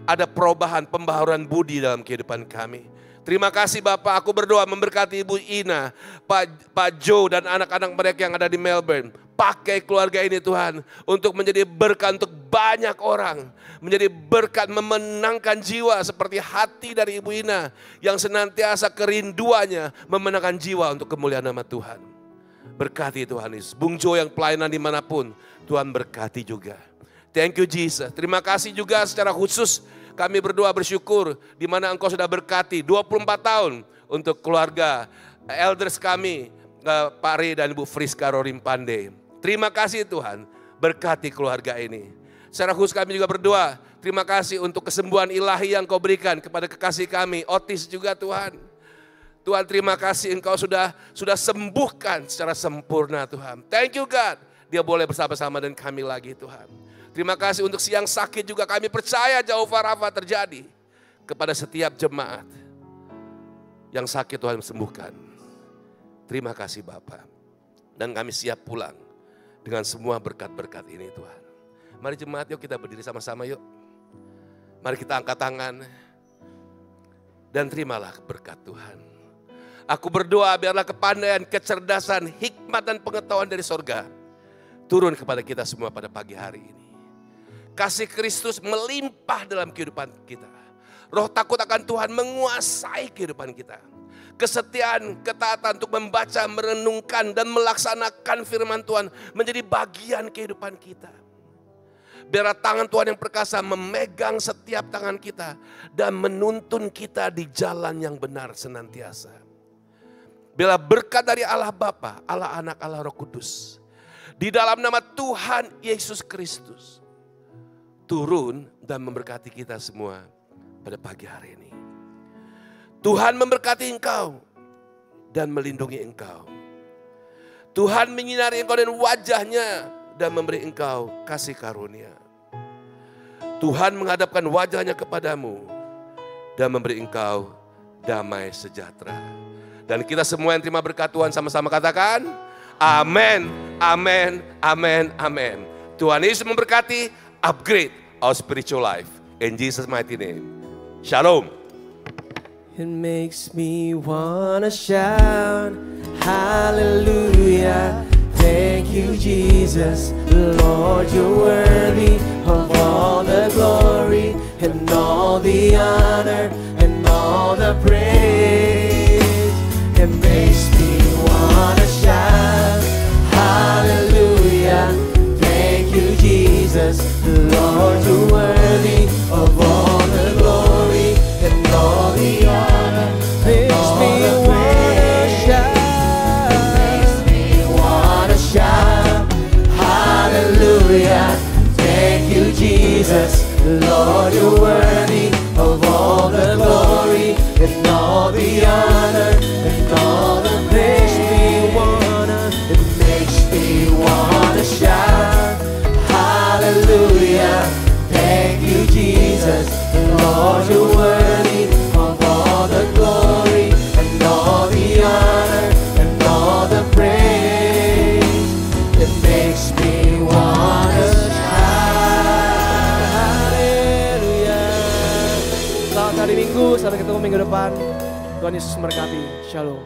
ada perubahan, pembaharuan budi dalam kehidupan kami. Terima kasih Bapak, aku berdoa memberkati Ibu Ina, Pak Joe dan anak-anak mereka yang ada di Melbourne. Pakai keluarga ini Tuhan untuk menjadi berkat untuk banyak orang. Menjadi berkat memenangkan jiwa seperti hati dari Ibu Ina yang senantiasa kerinduannya memenangkan jiwa untuk kemuliaan nama Tuhan. Berkati Tuhan Yesus. Bung Jo yang pelayanan dimanapun, Tuhan berkati juga. Thank you Jesus. Terima kasih juga secara khusus kami berdoa bersyukur di mana Engkau sudah berkati 24 tahun untuk keluarga elders kami, Pak Ray dan Ibu Friska Rorim Pandey. Terima kasih Tuhan, berkati keluarga ini. Secara khusus kami juga berdoa, terima kasih untuk kesembuhan ilahi yang Kau berikan kepada kekasih kami, Otis juga Tuhan. Tuhan terima kasih Engkau sudah sembuhkan secara sempurna Tuhan. Thank you God. Dia boleh bersama-sama dengan kami lagi Tuhan. Terima kasih untuk siang sakit juga kami percaya Jehovah Rafa terjadi. Kepada setiap jemaat yang sakit Tuhan sembuhkan. Terima kasih Bapak. Dan kami siap pulang dengan semua berkat-berkat ini Tuhan. Mari jemaat yuk kita berdiri sama-sama yuk. Mari kita angkat tangan. Dan terimalah berkat Tuhan. Aku berdoa biarlah kepandaian, kecerdasan, hikmat dan pengetahuan dari sorga turun kepada kita semua pada pagi hari ini. Kasih Kristus melimpah dalam kehidupan kita. Roh takut akan Tuhan menguasai kehidupan kita. Kesetiaan, ketaatan untuk membaca, merenungkan dan melaksanakan firman Tuhan menjadi bagian kehidupan kita. Biarlah tangan Tuhan yang perkasa memegang setiap tangan kita dan menuntun kita di jalan yang benar senantiasa. Bila berkat dari Allah Bapa, Allah Anak, Allah Roh Kudus. Di dalam nama Tuhan Yesus Kristus. Turun dan memberkati kita semua pada pagi hari ini. Tuhan memberkati engkau dan melindungi engkau. Tuhan menyinari engkau dengan wajahnya dan memberi engkau kasih karunia. Tuhan menghadapkan wajahnya kepadamu dan memberi engkau damai sejahtera. Dan kita semua yang terima berkat Tuhan sama-sama katakan, Amin, amin, amin, amin. Tuhan Yesus memberkati, upgrade our spiritual life. In Jesus' mighty name. Shalom. It makes me wanna shout, hallelujah. Thank you, Jesus. Lord, you're worthy of all the glory and all the honor and all the praise. It makes me wanna shout, hallelujah. Thank you, Jesus. Lord, you're worthy of all the glory and all the honor. Makes me wanna shout. Makes me wanna shout. Hallelujah. Thank you, Jesus. Lord, you're worthy of all the glory and all the honor and all the praise. It makes me wanna shout. Hallelujah. Thank you, Jesus. Lord, you're worthy of all the glory and all the honor and all the praise. It makes me wanna shout. Hallelujah. Selamat hari Minggu, sampai ketemu minggu depan. Tuhan Yesus memberkati. Shalom.